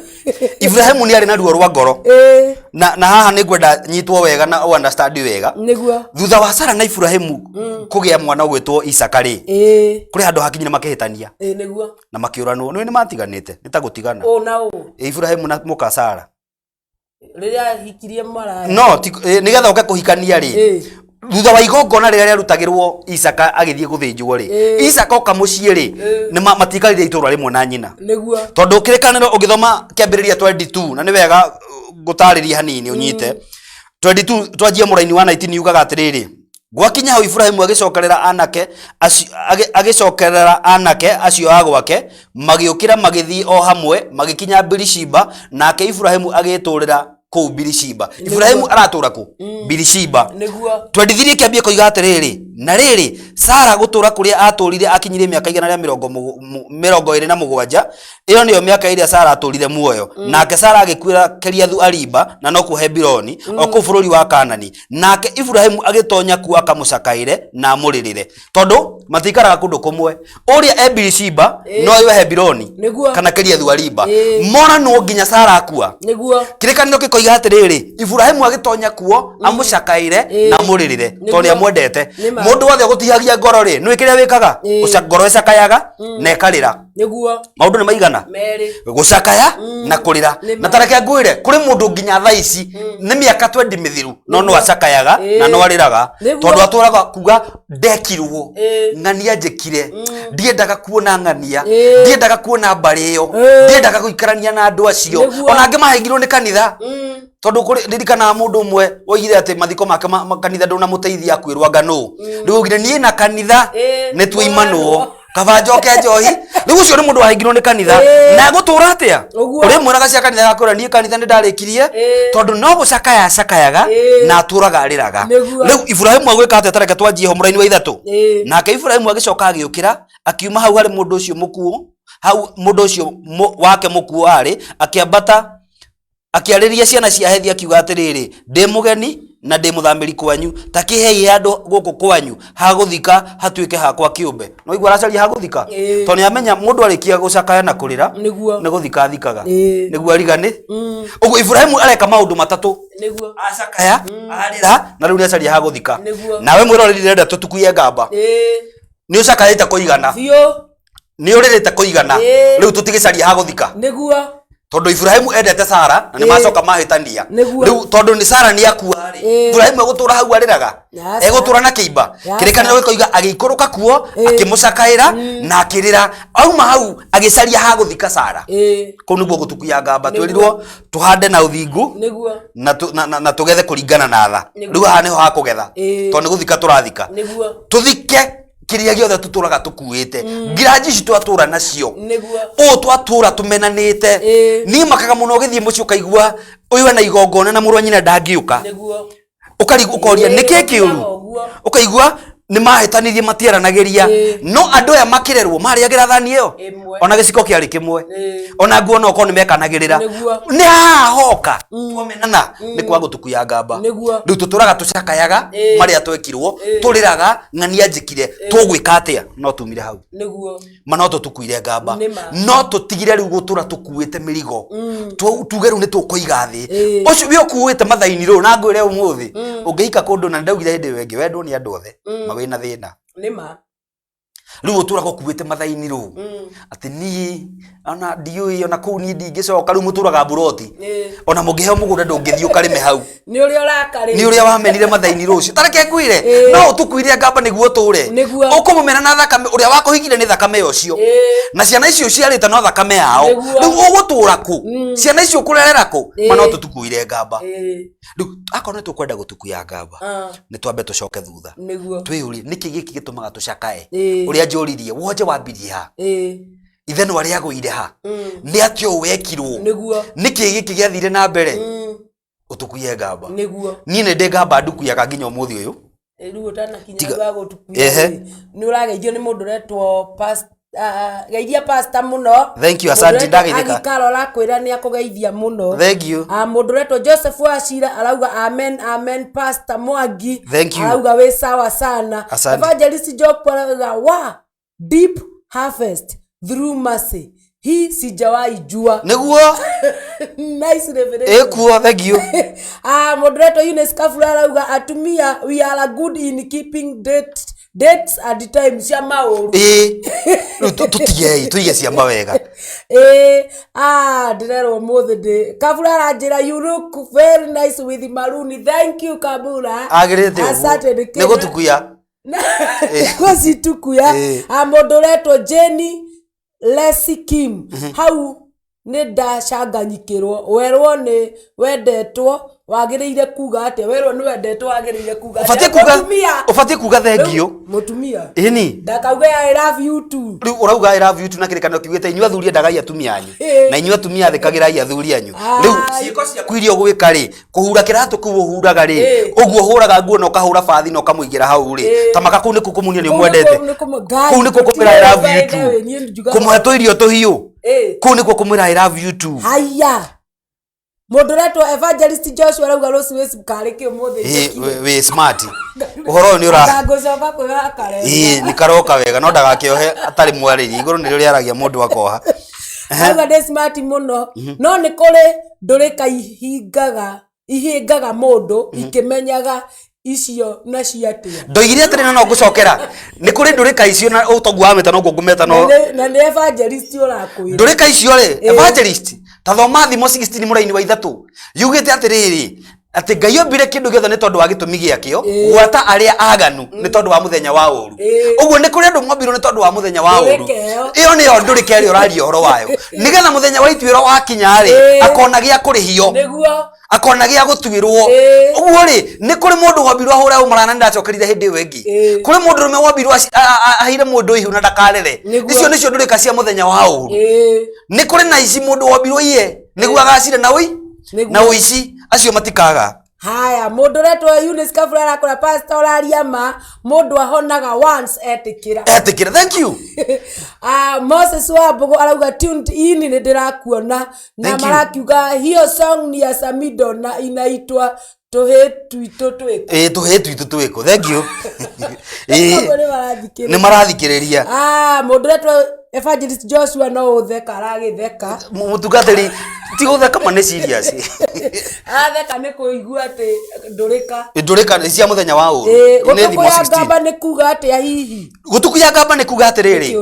Ibrahimu ni ari na ruo rwa ngoro na haha ni ngwenda nyitwo wega na understand wega niguo thutha wa Sara na Ibrahimu kugia mwana gwitwo Isaka ri kuri andu hakinyire makihitania niguo na makiuranwo ni matiganite ni ta gutigana Ibrahimu na muka Sara riria hikirie mara no nigetha uke kuhikania ri thutha wa igongona riria rutagirwo Isaka agithie guthinjwo ri Isaka okamucie ri ni matikarire itura rimwe na nyina niguo tondu kirikaniro ugithoma kiambiriria 22 na ni wega gutariria hanini unyite 22 twajia muraini wa 19 yugaga atiriri gwakinya hau Ibrahimu agicokerera anake acio agwake magiukira magithii o hamwe magikinya Birishiba nake Ibrahimu agiturira ku Birishiba Ibrahimu aratura ku Birishiba twendithirie kiambie koiga atiriri na riri Sara gutura kuria aturire akinyire miaka igana ria 27 iyo niyo miaka iria Sara aturire muoyo nake Sara agikwira Kiriathu Ariba na no ku Hebironi oku bururi wa Kanani nake Ibrahimu agitonya ku akamucakaire na muririre tondu matikaraga kundu kumwe uria Birishiba no iwe Hebironi kana Kiriathu Ariba mora no nginya Sara akua kirikaniro kikoiga atiriri Ibrahimu agitonya kuo amucakaire na muririre tondu amwendete mundu wothe gutihagia ngoro ri nwi kiria wikaga ngoro icakayaga na ikarira niguo maundu ni maigana gucakaya na kurira na tareke ngwire kuri mundu nginya tha ici ni miaka 20 mithiru no acakayaga na no ariraga tondu aturaga kuga ndekirwo ng'ania njikire ndiendaga kuona ng'ania ndiendaga kuona mbari iyo ndiendaga guikarania na andu acio ona angi mahengirwo ni kanitha tondu kuri ririkana mundu umwe oigire ati mathiko make kanitha ndona muteithia kwirwa ngano ndugire nie na kanitha ni twimanwo kaba njoke njohi riu ucio ni mundu wahingirwo ni kanitha na gutura atia uri mwiraga cia kanitha yakura nie kanitha ni ndarikirie tondu no gucakaya cakayaga na aturaga ariraga riu Ibrahimu agwika atia tareke twanjie ho muraini wa ithatu nake Ibrahimu agicoka agiukira akiuma hau hari mundu ucio mukuo hau mundu ucio wake mukuo ari akiambata akiariria ciana cia hethi akiuga atiriri ndi mugeni na ndi muthamiri kwanyu takihei handu guku kwanyu ha guthika hatuike hakwa kiumbe no igwa racaria ha guthika to ni amenya mundu arikia gucakaya na kurira ni guthika thikaga niguo arigani uguo Ibrahimu areka maundu matatu niguo acakaya arira na riu ni acaria ha guthika nawe mwiroreri renda tutukuye ngamba ni ucakayite kuigana ni uririte kuigana riu tutigicaria ha guthika niguo tondu Ibrahimu endete Sara na ni macoka mahitania riu tondu ni Sara ni akua ri Ibrahimu egutura hau ariraga egutura na kiimba kirikaniro gikoiga agikuruka kuo akimucakaira na akirira auma hau agicaria ha guthika Sara ko niguo gutukuya ngamba twirirwo tuhande na uthingu na tugethe kuringana na tha riu ha niho ha kugetha tondu guthika turathika tuthike kiria giothe tuturaga tukuite ngiraji ici twatura nacio o twatura tumenanite ni makaga muno githie mucio kaigua uyu na igongona na murwa nyina ndangiuka ukoria niki kiuru ukaigua ni mahitanirie matieranagiria no andu aya makirerwo mariagira thani iyo ona giciko kiari kimwe ona nguona uko ni mekanagirira ni hoka tumenana ni kwa gutukuya ngamba riu tuturaga tucakayaga maria twekirwo turiraga ng'ania njikire tugwika atia no tumire hau mano tutukuire ngamba no tutigire riu gutura tukuite mirigo tuge riu ni tukuiga thi ucio wi ukuite mathaini riu na ngwire umuthi ungeika kundu na ndaugire hindi wengi wendwo ni andu othe mawina thina nima riu utura gukuite mathaini riu ati ni ona ndiui ona kuu ni ndingicoka riu muturaga buroti ona mungihe mugunda ndungithio karime hau ni uria urakari ni uria wamenire mathaini rucio tareke kwire no utukuire ngamba niguo ture ukumumena na thakame uria wakuhigire ni thakame ucio na ciana icio ciarite no thakame yao riu ugutura ku ciana icio kurerera ku mana tutukuire ngamba riu akona tukwenda gutukuya ngamba ni twambe tucoke thutha twiyuri niki giki gitumaga tucakae uria njuririe wonje wambirie ha ithe no aria guire ha ni atio wekirwo niki giki giathire na mbere utukuye ngamba ni ne de ngamba ndukuyaga nginya umuthi uyu riu utana kinya gwa gutukuya ni urageithio ni mundu retwo past geithia pastor muno thank you asante ndageithika agikarora kwira ni akugeithia muno thank you mundu retwo Joseph Wachira arauga amen amen pastor Mwangi arauga we sawa sana evangelist Job arauga wa deep harvest through mercy hii sijawahi jua niguo nice revelation ekuo thank you moderator Eunice Kafura arauga atumia we are good in keeping dates at the time cia mauru tutige tuige cia mawega ndirero mothe de Kafura aranjira you look very nice with maroon thank you Kabura asante niguo tukuya kwasi tukuya moderator Jenny Lesi Kim hau ni ndacanganyikirwo werwo ni wendetwo wagiriire kuga ate werwo ni wendetwo wagiriire kuga ufatie kuga thengio mutumia ini ndakauga I love you too riu urauga I love you too na kirikano kiugite inyu athuri ndagai atumia anyu na inyu atumia athikagirai athuri anyu riu ciiko cia kwirio gwika ri kuhura kiratu ku uhuraga ri uguo huraga nguo no kahura bathi no kamuigira hau ri tamaka ku ni kukumunia ni mwendete ku ni kukumira I love you too kumuheto irio tuhiu ku ni kukumira I love you too haya moderator evangelist Joshua arauga Rose we sikareke umuthi we smart uhoro ni ura ngagocoka kwega kare ni karoka wega no ndagakiohe atari mwariri iguru ni rio aragia mundu akoha arauga de smart muno no ni kuri ndurika ihingaga mundu ikimenyaga icio na ciatia ndoigire atiri no ngucokera ni kuri ndurika icio na utongu wa meta no ngumeta no na ni evangelist urakwira ndurika icio ri evangelist tathoma thimo 16 muraini wa ithatu yugite atiriri ati Ngai ombire kindu giothe ni tondu wa gitumi giakio gwata aria aganu ni tondu wa muthenya wa uru uguo ni kuri andu mombirwo ni tondu wa muthenya wa uru iyo ni yo ndurike ri uraria horo wayo nigetha muthenya wa ituiro wa kinya ri akona gia kurihio niguo akona gia gutwirwo uguo ri ni kuri mundu wombirwo ahura umarana ndacokerire hindi wengi kuri mundu rume wombirwo ahire mundu ihu na ndakarere icio nicio ndurika cia muthenya wa uru ni kuri na ici mundu wombirwo iye niguo agacire na uici acio matikaga haya mundu retwa Eunice Kafura arakora pastor ariama mundu ahonaga once etikira thank you Moses Wambugu arauga tuned in ni ndirakuona na marakiuga hiyo song ni ya Samido na inaitwa tuhetu twiko tuhetu twiko thank you ni marathikiriria mundu retwo Evangelist Joshua no utheka aragitheka mutungatiri ti gutheka mane serious atheka ni kuigua ati ndurika cia muthenya wa uru ni thimo 16 ngamba ni kuga ati hihi gutukuya ngamba ni kuga atiriri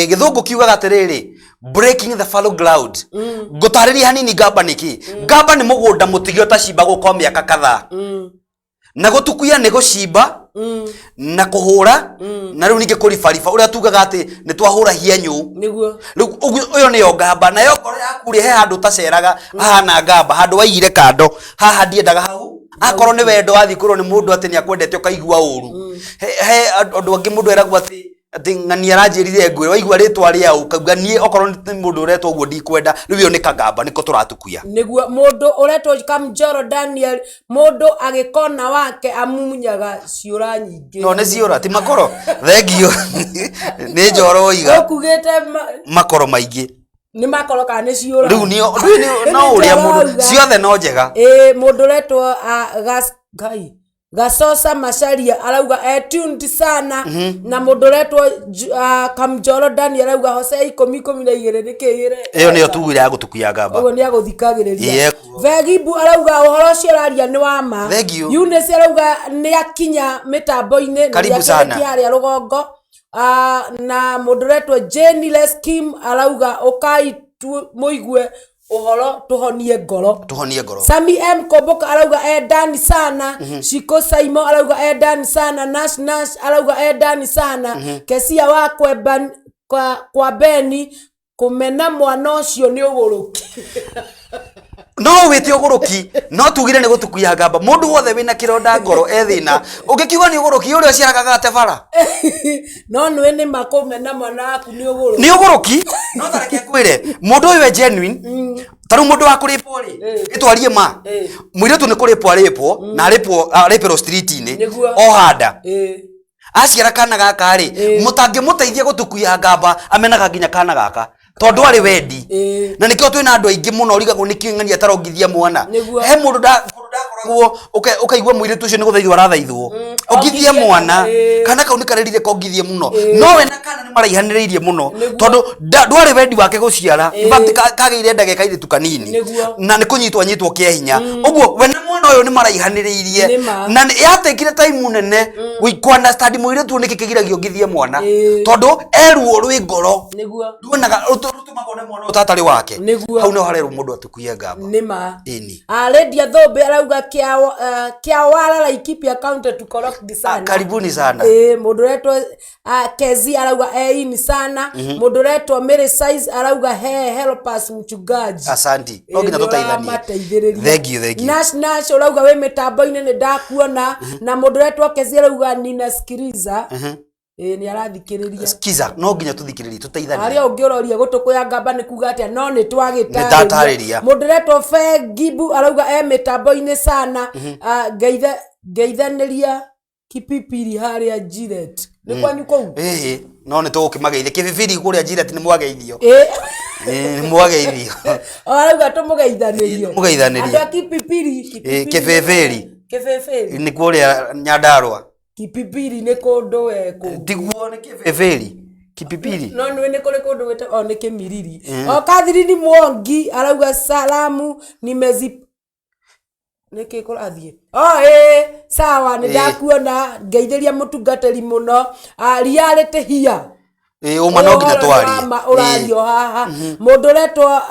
githungu kiuga atiriri breaking the fallow ground gutariria hanini ngamba niki ngamba ni mugunda mutigio ta cimba guko miaka kadhaa na gutukuya ni gucimba na kuhura na riu ninge kurifarifa uria tugaga ati ni twahura hianyu niguo riu uyo ni ngamba na yo ngoro yaku ri he handu taceraga hana ngamba handu waigire kando haha ndiendaga hau akorwo ni wendo athikurwo ni mundu ati ni akwendete ukaigua uru he andu angi mundu eragwo ati ng'ani aranjirire ngwe waigua ritwa ria ukauga nie okorwo ni mundu uretwo uguo ndikwenda riu ni kagamba niko turatukuya niguo mundu uretwo Kamjoro Daniel mundu agikona wake amumunyaga ciura nyingi no ne ciura ti makoro thengio ni njoro iga ukugite makoro maingi ni makoro kana ni ciura riu ni no uria mundu ciothe no njega mundu uretwo gai Gasosa Masharia arauga tuned sana na mundu retwo Kamjoro Daniel arauga Hosea 10:12 nikigire iyo niyo tugire ya gutukuya ngamba ugo ni aguthikagiriria Vegibu arauga uhoro cio raria ni wa ma Eunice arauga ni akinya mitambo-ini karibu sana ya rugongo na mundu retwo Jenny Leskim arauga ukai muigue uhoro tuhonie ngoro Sami M Komboka arauga ndani sana Shiko Saimo arauga ndani sana Nash arauga ndani sana Kesia wa kwa Beni kumena mwana ucio ni uguruki no wite uguruki no tugire ni gutukuya ngamba mundu wothe wina kironda ngoro ethina ungikiuga ni uguruki uri uciaragaga tebara no nwe ni makumena mwana waku ni uguruki no tareke kwire mundu uyu genuine taru mundu wa kuripo ri itwarie ma mwiretu ni kuripo aripo na aripo street ini o handa aciara kana gaka ri mutange muteithie gutukuya ngamba amenaga nginya kana gaka tondu ari wendi na nikio twina andu aingi muno rigagwo nikio ng'ania tarongithia mwana he mundu ndakoragwo ukaigwa mwiretu ucio ni guthaithwo arathaithwo ongithia mwana kana kau nikarerire kongithie muno no we na kana ni maraihaniriirie muno tondu ndwari wendi wake guciara kageire ndageka iritu kanini na ni kunyitwo kiahinya uguo we na mwana uyu ni maraihaniriirie na yatekire time nene ku understand mwiretu nikikigiragio ngithie mwana tondu eruo rwi ngoro nduonaga rutumagone mwana utatari wake hau no harero mundu atukuye ngamba nima Redia Thobe arauga kia wala Laikipia county to correct sana karibuni sana mundu retwo Kezi arauga ini sana mundu retwo Mary Size arauga help us mchungaji asante no nginya tutaithania thank you Nash arauga we mitambo-ini ni ndakuona na mundu retwo Kezi arauga ninasikiliza ni arathikiriria skiza no nginya tuthikiririe tutaithania aria ungiororia gutukuya ngamba ni kuga atia no ni twagitariria mundu retwo Gibu arauga mitambo-ini sana geithaniria kipipiri haria Jiret ni kwanyu kou no ni tugukimageithia kipipiri kuria Jiret ni mwageithio ni mwageithio arauga tumugeithanirio mugeithanirio kipipiri kipipiri ni kuria Nyandarua kipipiri ni kundu weku tiguo ni kipipiri kipipiri no ni kuri kundu wete ni Kimiriri Kathirini Mwangi arauga salamu nimezi nikikurathie sawa ni ndakuona ngeithĩria mũtungatĩri muno reality hia uma no nginya twarie urario haha mundu retwo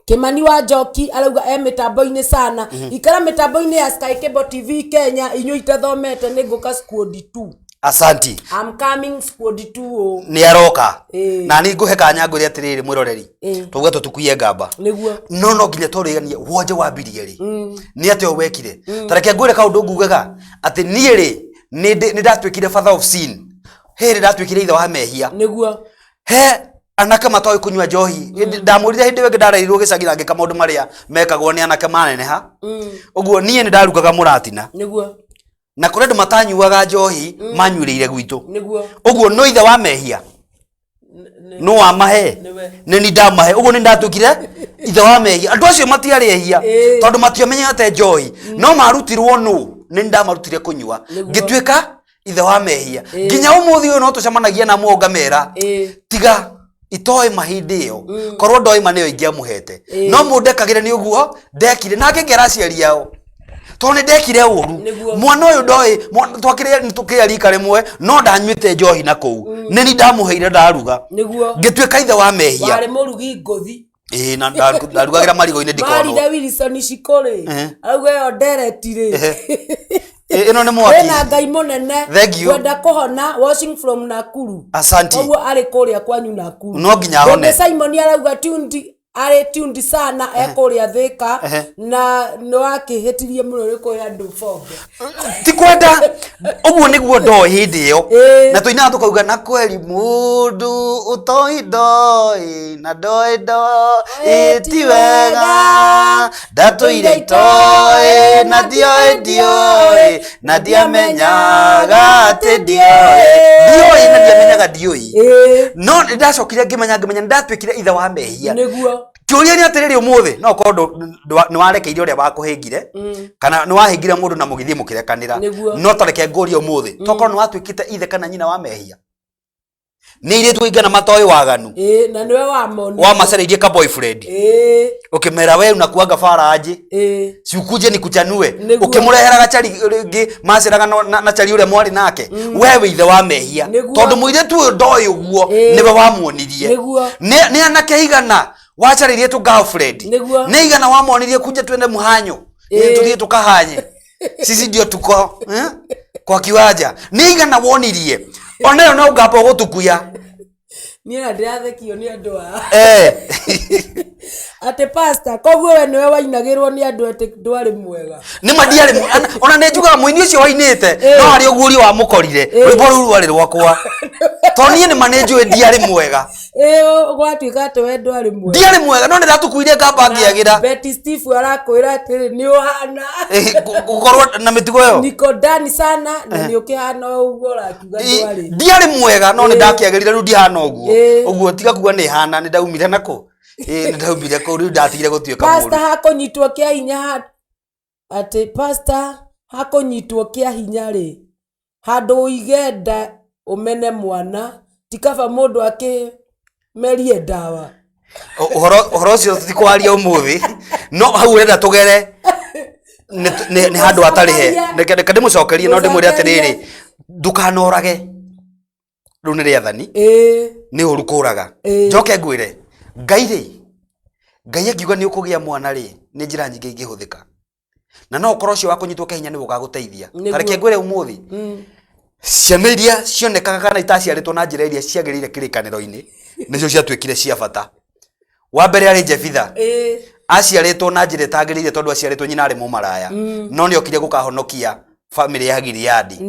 Kimani wa Njoki arauga mitambo-ini sana ikara mitambo-ini ya Sky Cable TV Kenya inyu itathomete ni nguka squad 2 asanti I'm coming squad 2 ni aroka na ni nguhe kanya nguri atiriri mwiroreri tuga tutukuye ngamba niguo no nginya turiganie wonje wambirie ri ni atio wekire tareke ngure kaundu ngugaga ati nie ri ni ndatwikire father of sin he ndatwikire ithe wa mehia niguo he anake matoi kunywa njohi ndamurire hindi we ndarairirwo gicagira ngika maundu maria mekagwo ni anake manene ha uguo nie ni ndarugaga muratina niguo na kure ndu matanyuaga njohi manyuirire gwitu niguo uguo no ithe wa mehia no amahe ni ndamahe ugo ni ndatukire ithe wa mehia andu acio matiari ehia tondu matiamenyete njohi no marutirwo no ni ndamarutire kunyua ngituika ithe wa mehia nginya umuthi uyu no tucemanagia na muongamera tiga itoe mahindi iyo korwo ndoi maneo ingia muhete no mundekagire ni uguo ndekire nake ngeraciari yao tone ndekire uru mwana uyu ndoi twakire nitukia rika rimwe no ndanywite njohi na kou nini ndamuheire ndaruga ngituika ithe wa mehia wari murugi ngothi na ndarugagira marigo-ini ndikono Marida Wilson Shikore auga yo nderetire ino ni mwaki na ngai munene kwenda kuhona watching from Nakuru asante oguo ari kuria kwanyu Nakuru no nginya hone Simon arauga tundi ari tundi sana ekuria Thika na no akihitirie muno ri kuya andu bombe ti kwenda oguo niguo ndo hindi yo na tuina tukauga na kweli mundu utoi ndoi na ndoi ti wega ndatuire itoi na ndioi na ndiamenyaga ati ndioi na ndiamenyaga ndioi no ndacokire ngimenya ndatwikire ithe wa mehia niguo kiuria ni atiriri umuthi no kondo ni warekeire uria wakuhingire kana ni wahingire mundu na mugithi mukirekanira no tareke ngoria umuthi tokorwo ni watwikite ithe kana nyina wa mehia ni ire twingana matoi waganu na niwe wa moni wa macereirie ka boyfriend ukimera we unakuanga faraji siukuje nikuchanue ukimurehera gachari ringi maceraga na chari uria mwari nake wewe ithe wa mehia tondu muire tu ndoi uguo niwe wamuonirie ni anake igana wacharirie tu girlfriend ni igana wamonirie kuja twende muhanyo tuthie tukahanye sisi ndio tuko kwa kiwanja ni igana wonirie onayo no ngapa gutukuya ni ndathekio ni andu ate pastor koguo we niwe wainagirwo ni andu ate ndwari mwega ni madiari ona ne njuga muini ucio wainite no ari oguri wa mukorire rwimbo ruru rwari rwakwa toni ni manejo ndiari mwega gwatuika ate we ndwari mwega ndiari mwega no ndatukuire kamba ngiagira Betty Steve arakwira ati ni uhana gukorwo na mitigo yo niko ndani sana na ni ukihana uguo rakiuga ndwari ndiari mwega no ni ndakiagirire ru ndihana uguo tiga kuga ni hana ni ndaumire nako ni ndaumire ko ru ndatigire gutuika mundu pastor hakonyitwo kia hinya ati pastor hakonyitwo kia hinya ri handu igenda umene mwana tikaba mundu merie ndawa uhoro ucio tikwaria umuthi no hau urenda tugere ni handu atarihe reke ndimucokerie no ndimwire atiriri ndukanorage ru ni riathani ni urukuraga njoke ngwire ngai akiuga ni ukugia mwana ri ni njira nyingi ingihuthika na no ukoro ucio wakunyitwo kehinya ni gugaguteithia tareke ngwire umuthi ciana iria cionekaga kana itaciaritwo na njira iria ciagirire kirikaniro-ini nicio ciatwikire cia bata wa mbere ari Jefitha aciaritwo na njira itagirire tondu aciaritwo nyina ari mumaraya no ni okire gukahonokia family ya Gileadi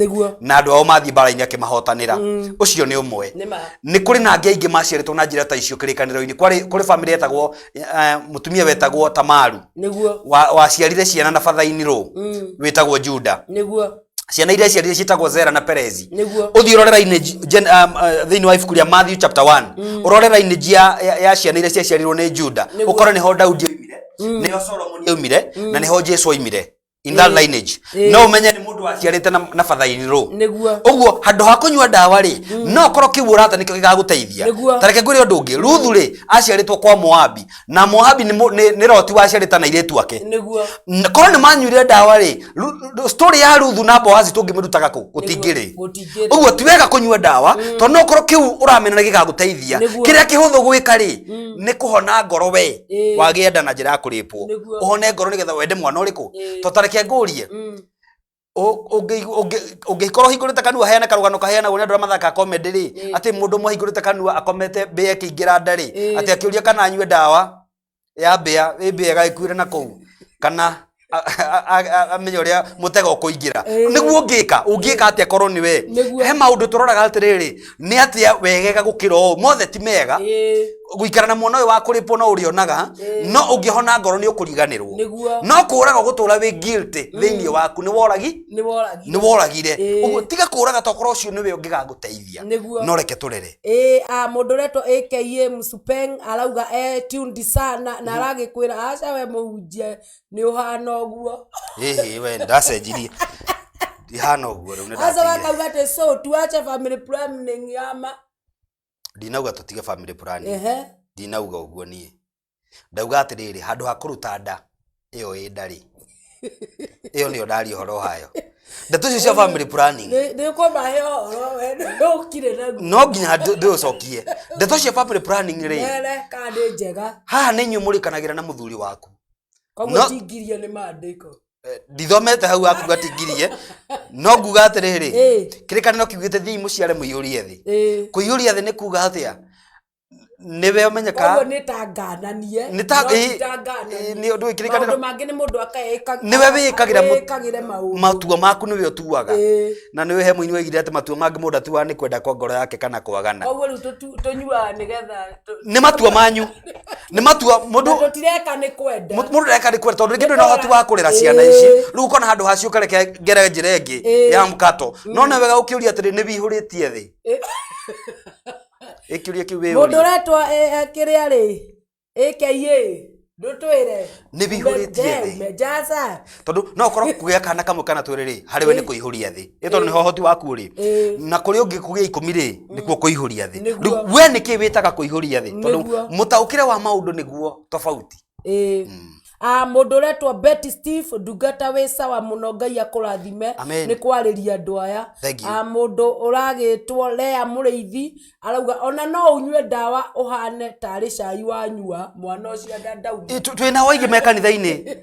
na andu ao mathi bara-ini akimahotanira ucio ni umwe ni kuri na angi aingi maciaritwo na njira ta icio kirikaniro-ini kuri family yetagwo mutumia wetagwo Tamaru waciarire ciana na fathaini ro wetagwo Juda ciana iria ciarire cietagwo Zera na Perezi uthi urorera-ini thiini wa ibuku ria Matthew chapter 1 urorera-ini ya ciana iria ciaciarirwo ni Juda ukora niho Daudi oimire niho Solomon oimire na niho Jesu oimire in that lineage no umenye ni mundu waciarite na fathaini ro uguo handu ha kunywa ndawa ri no korwo kiu urata nikio gigaguteithia tareke ngwire undu ungi Ruthu ri aciaritwo kwa Moabi na Moabi ni Loti waciarita na iretu ake korwo ni manyuire ndawa ri story ya Ruthu na Boazi tungimirutaga ku gutingiri uguo ti wega kunywa ndawa tondu no korwo kiu uramena gigaguteithia kiria kihuthu gwika ri ni kuhona ngoro we wagienda na njira ya kuripwo uhone ngoro nigetha wende mwana uriku to tareke ngurie ungikorwo hingurite kanua heana karugano kaheana gune ndora mathaka comedy ri ati mundu mwe hingurite kanua akomete mbia kiingira ndari ati akiuria kana anywe ndawa ya mbia gaikuire na kou kana amenye uria mutego ukuingira niguo ungika atia korwo ni we he maundu turoraga atiriri ni atia wegega gukira o mothe ti mega guikara na mwana uyu wa kuripo no urionaga no ungihona ngoro ni ukuriganirwo no kuraga gutura wi guilty thiini waku ni woragire uguo tiga kuraga tokoro ucio niwe ungigaguteithia no reke turere mundu reto aka Msupeng arauga tuned sana na aragikwira aca we muhunjia ni uhana uguo we ndacenjirie ihana uguo riu ni ndatigire aca wakauga te so tuache family planning yama ndinauga tutige family planning ndinauga uguo nie ndauga atiriri handu ha kuruta nda iyo indari iyo ni ndari horo hayo ndeto cia family planning ni ko maheo we no kire na no nginya nducokie ndeto cia family planning ri nere kandi njega haha ni nyumurikanagira na muthuri waku koguo tingirie ni maandiko ndithomete hau akuga tingirie no nguga atiriri kirikaniro kiugite thii muciare muiyurie thi kuiyuria thi ni kuga atia niwe umenyeka koguo ni tangananie ni undu ikirikaniro maundu mangi ni mundu akaeka niwe wikagire matua maku niwe utuaga na niwe he muini wigire ati matua mangi mundu atuaga ni kwenda kwa ngoro yake kana kwagana koguo riu tunyua nigetha ni matua manyu ni matua mundu tutireka ni kwenda mundu reka ni kwenda tondu ringi ndwina uhoti wa kurera ciana ici riu kona handu hacio kareke ngere njire ngi ya mkato no na wega ukiuria atiri ni bihuritie thi ikiuria kiwe mundu retwa kiria ri aka ndutwire ni bihuritie thi mejaza tondu no korwo kugia kana kamwe kana twiriri hari we ni kuihuria thi tondu ni hohoti waku ri na kuri ungi kugia 10 ri nikuo kuihuria thi we ni ki witaga kuihuria thi tondu mutaukire wa maundu niguo tofauti mundu retwa Betty Steve ndungata wi sawa muno Ngai akurathime ni kwariria andu aya mundu uragitwo Lea Muriithi arauga ona no unywe ndawa uhane tari cai wanyua mwana ucio ndandauga twina waigi me kanitha-ini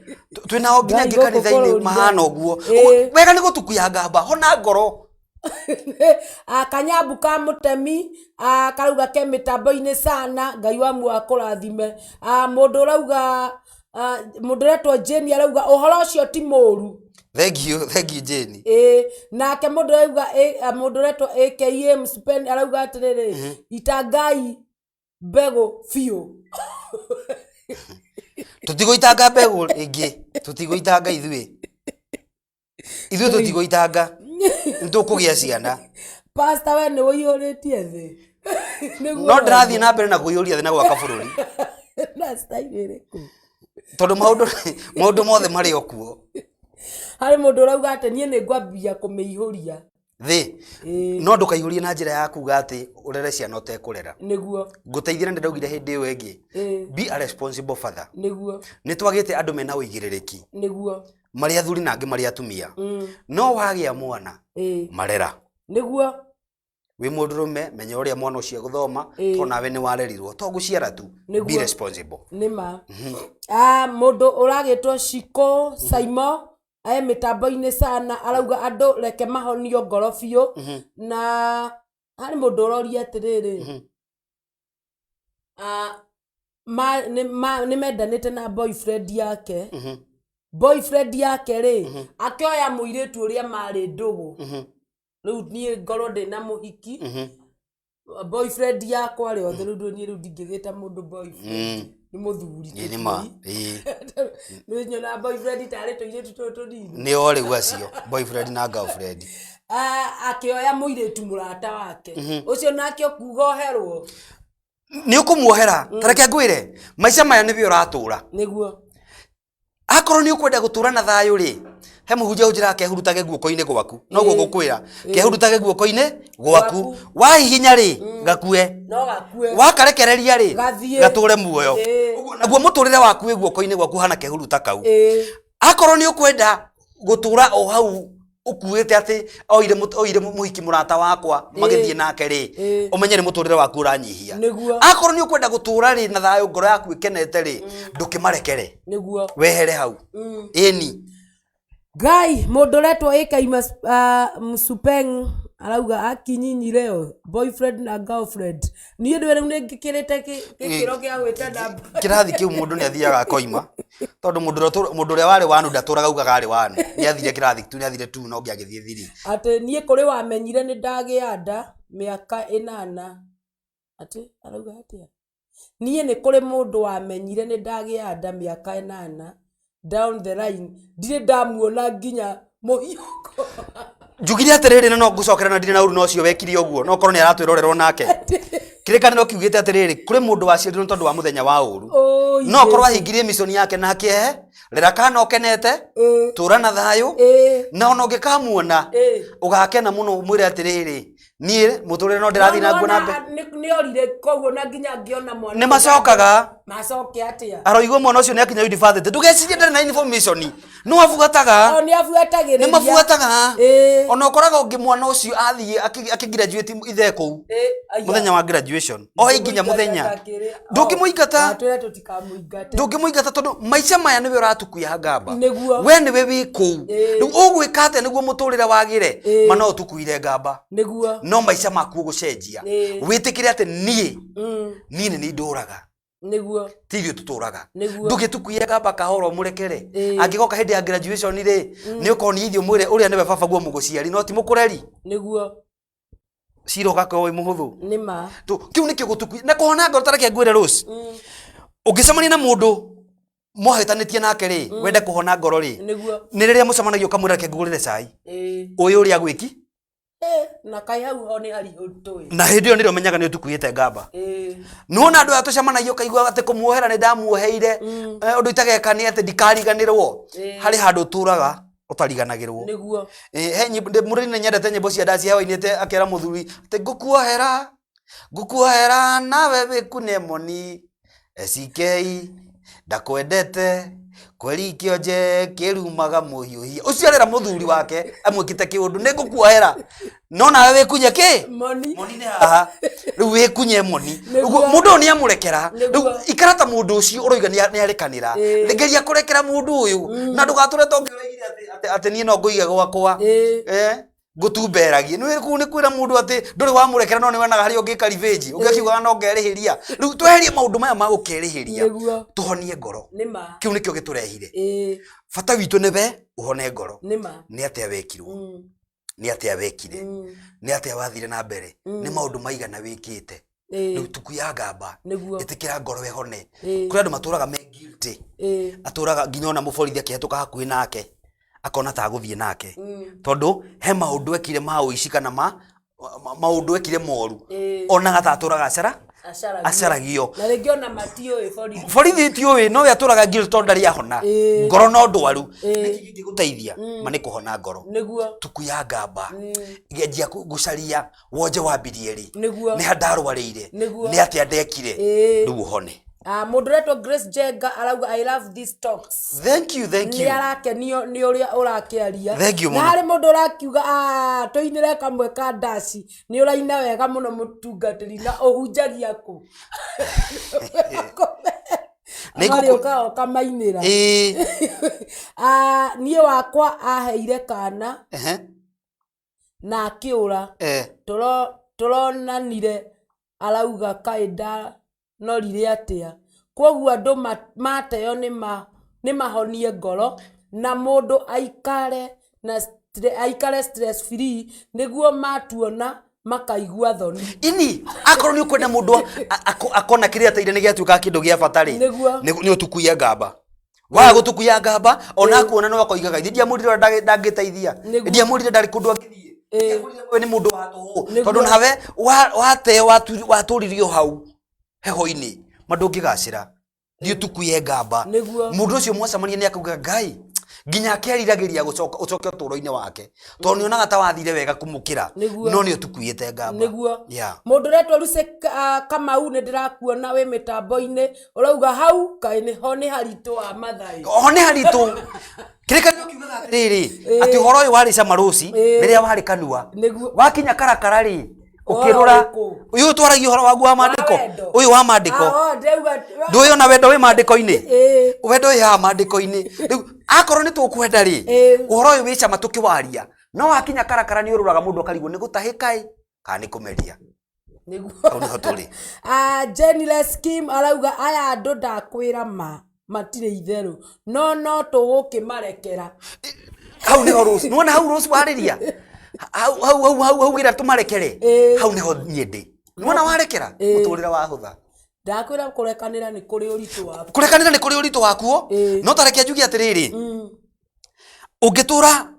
twina nginya ngi kanitha-ini mahana uguo wega ni gutukuya ngamba hona ngoro Kanyambu ka Mutemi karauga ke mitambo-ini sana Ngai wa mu akurathime mundu urauga mundu retwa Jane arauga uhoro ucio ti muru thank you Jane nake mundu retwa aka Msupeni arauga atiriri itangai mbegu fiu tutiguitanga mbegu ingi tutiguitanga ithui tutiguitanga nitukugia ciana pastor we ni wiyuritie thi no ndirathie na mbere na kuyuria thi na gwaka bururi na style ku tondu maundu mothe mari okuo hari mundu urauga ati nie ni ngwambia kumiihuria thi no ndukaihũrie na njĩra ya kuga atĩ ũrere ciana ũtekurera nĩguo ngũteithia na ndaugire hĩndĩ ĩyo ĩngĩ be a responsible father nĩguo nĩ twagĩte andũ mena ũigĩrĩrĩki nĩguo marĩ athuri na angĩ marĩ atumia no wagĩa mwana marera nĩguo wĩ mũndũrũme menya ũrĩa mwana ũcio gũthoma to nawe nĩ warerirwo to gũciara tu be responsible nĩma mũndũ ũragĩtwo Shiko Saimo mitambo-ini sana arauga andu reke mahonio ngoro biu na hari mundu uroria atiriri ni mendanite na boyfriend yake ri akioya muiritu uria mari ndugu riu nie ngoro ndi na muhiki boyfriend yakwa ri othe riu ndingigita mundu boyfriend ni muthuri ni ma ni nyona boyfriend tare tuiretu tunini ni ori gwacio boyfriend na girlfriend akioya muiretu murata wake ucio nake kuga oherwo ni ukumuohera tareke ngwire maica maya ni bi uratura niguo akorwo ni ukwenda gutura na thayu ri he muhunjia unjira kehurutage guoko-ini gwaku no gugukwira kehurutage guoko-ini gwaku wahihinya ri gakue no gakue wakarekereria ri gature muoyo naguo muturire waku wi guoko-ini gwaku hana kehuruta kau akorwo ni ukwenda gutura o hau ukuite ati oire muhiki murata wakwa magithie nake ri umenye ni muturire waku uranyihia akorwo ni ukwenda gutura ri na thayu ngoro yaku ikenete ri ndukimarekere niguo wehere hau eni Ngai mundu retwa ikaima Msupeng arauga akinyinyi leo boyfriend na girlfriend nie ndwere ngikirite kikiro kia gwita namba kirathi kiu mundu ni athiaga koima tondu mundu ria wari wanu ndaturaga ugaga ari wanu ni athire kirathi tu ni athire tu no ngiagithie thiri ati nie kuri wamenyire ni ndagia nda miaka 8 ati arauga atia niĩ nĩ kũrĩ mũndũ wamenyire nĩ ndagĩa nda mĩaka 8 down the line ndirĩ ndamuona nginya mũhiũko. Njugire atiriri no ngucokera na ndire na uru no cio wekire uguo no korwo ni aratwirorerwo nake. Kirikaniro kiugite atiriri kuri mundu waciarirwo tondu wa muthenya wa uru no korwo ahingirie missoni yake nake rera kana okenete tura na thayo na ono ngikamuona ugakena muno mwire atiriri nie muturire no ndirathi na nguo nambe ni orire koguo na nginya ngiona mwana ni macokaga macoke atia aroigwo mwana ucio ni akinya university ndugecirie ndari na information no afuataga ni afuatagiriria ni mafuataga ono koraga ungi mwana ucio athie akigraduate ithe kou muthenya wa graduation o nginya muthenya ndukimuingata atwira tutikamuingata ndukimuingata tondu maica maya niwe uratukuya ngamba we niwe wi kou riu ugwika atia niguo muturire wagire mana utukuire ngamba niguo no maica maku gucenjia witikire ati nie ni nduraga niguo tigio tuturaga ndugitukuye ngamba kahoro murekere angigoka hindi ya graduation ri ni ukoni ithio mwire uria niwe baba guo muguciari no ti mukureri niguo ciroga ko muhuthu nima tu kiu nikio gutukuye na kuhona ngoro tareke ngwire Rose ungicemania na mundu mohitanitie nake ri wende kuhona ngoro ri ni riria mucemanagio kamwira ke ngugurire cai uyu uri agwiki na kai hau ho ni hari utoi na hindi yo niro menyaga ni utukuyite ngamba nuona andu atucemanagio kaigua ati kumuohera ni ndamuoheire undu itagekani ati ndikariganirwo hari handu turaga utariganagirwo niguo he murini ne nyendete nyimbo cia ndaci hewa inite akera muthuri ati ngukuohera nawe wikune moni SK ndakwendete kweri kionje kirumaga muhiuhia ucio arera muthuri wake amwikite kiundu ni ngukuohera no nawe wikunye ki moni ni haha riu wikunye moni mundu ni amurekera riu ikarata mundu ucio uroiga ni arekanira ngeria kurekera mundu uyu na ndugature tongiregire ati ni no nguiga gwakwa ngutumberagie ni kwira mundu ati nduri wa murekera no ni wenaga hari ungika revenge ungikiuga no ngerihiria riu tweherie maundu maya ma gukerihiria tuhonie ngoro nima kiu nikio giturehire fata witu nibe uhone ngoro nima ni atia wekirwo ni atia wekire ni atia wathire na mbere ni maundu maigana wikite riu tukuya ngamba itikira ngoro wehone kuri andu maturaga me guilty aturaga nginya ona muborithi akihituka hakuhi nake akona ta guthie nake tondu he maundu ekire ma uici kana maundu ekire moru ona gataturaga acaragio na rengiona matio borithi tio no we aturaga guilt tondu ndari ahona ngoro no ndwaru niki guteithia mani kuhona ngoro tukuya ngamba ngenjia gucaria wonje wambirie ri ni handarwarire ni atia ndekire riu uhone Moderator Grace Jega arauga I love these talks. Thank you. Ni arakenio ni uria urakiaria. Na hari mundu urakiuga tuinire kamwe ka ndaci ni uraina wega muno mutungatiri na uhunjagia ku. Niko kamainira. Nie wakwa aheire kana. Na akiura. Turonanire arauga kaida no rire atia koguo andu mateo ni mahonie ngoro na mundu aikare stress free niguo matuona makaigua thoni ini akorwo ni ukwenda mundu akona kiria taire ni giatuka kindu gia batari ni utukuya ngamba wa gutukuya ngamba ona kuona no akoigaga ndia murire ndangiteithia ndia murire ndari kundu angithie ni mundu watu tondu nawe wate waturirio hau heho-ini mandungigacira ndio tukuye ngamba mundu ucio mwacamania ni akuga ngai nginya akeriragiria ucoke uturo-ini wake tondu ni onaga ta wathire wega kumukira no ni utukuyite ngamba mundu retwo Luce Kamau ni ndirakuona we mitambo-ini urauga hau kai ni ho ni haritu wa mathai ho ni haritu kirikanio kiugaga atiriri ati uhoro uyu wari camaruci riria wari kanua wakinya karakara ri ukirura uyu twaragio horo wagu wa mandiko uyu wa mandiko nduyo na wendo wi mandiko-ini wendo wi ha mandiko-ini riu akorwo ni tukwenda ri uhoro uyu wi cama tukiwaria no wakinya karakara ni ururaga mundu akarigwo ni gutahika kana ni kumeria Jenny Scheme arauga aya andu ndakwira matire itheru no tugukimarekera hau ni Rose nuona hau Rose wariria hau gira tumarekere hau niho nyende nuona warekera muturira wahutha ndakwira kurekanira ni kuri uritu waku kurekanira ni kuri uritu waku no tareke njugi atiriri ungitura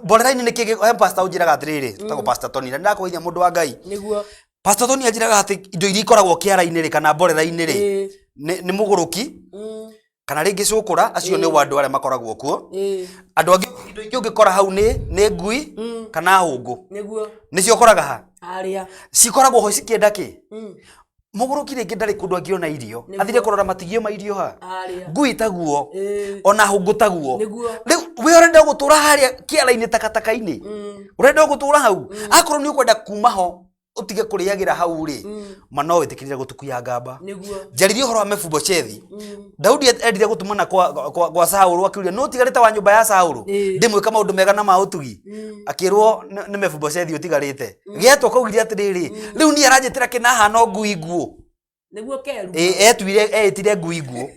boreraini nikige pastor ujiraga atiriri tago pastor Tony ndakwenya mundu wa Ngai niguo pastor Tony ajiraga ati indo iri ikoragwo kiara-ini ri kana boreraini ri ni muguruki kana ringi cukura acio ni wandu aria makoragwo kuo andu angi indo ingi ungikora hau ni ngui kana hungu niguo nicio koraga ha aria cikoragwo ho cikienda ki muguruki ringi ndari kundu angiona irio athire kurora matigio ma irio ha ngui taguo ona hungu taguo riu we urenda gutura haria kiara-ini takataka-ini urenda gutura hau akorwo ni ukwenda kuma ho utige kuriagira hau ri mano witikirire gutukuya ngamba njaririe horo wa Mephibosheth Daudi endire gutumana kwa Saulu akiuria no tigarite wa nyumba ya Saulu ndimwika maundu mega na mautugi akirwo ni Mephibosheth utigarite gietwo kaugiria atiriri riu ni aranjitira kinaha no ngui nguo niguo keru etire ngui nguo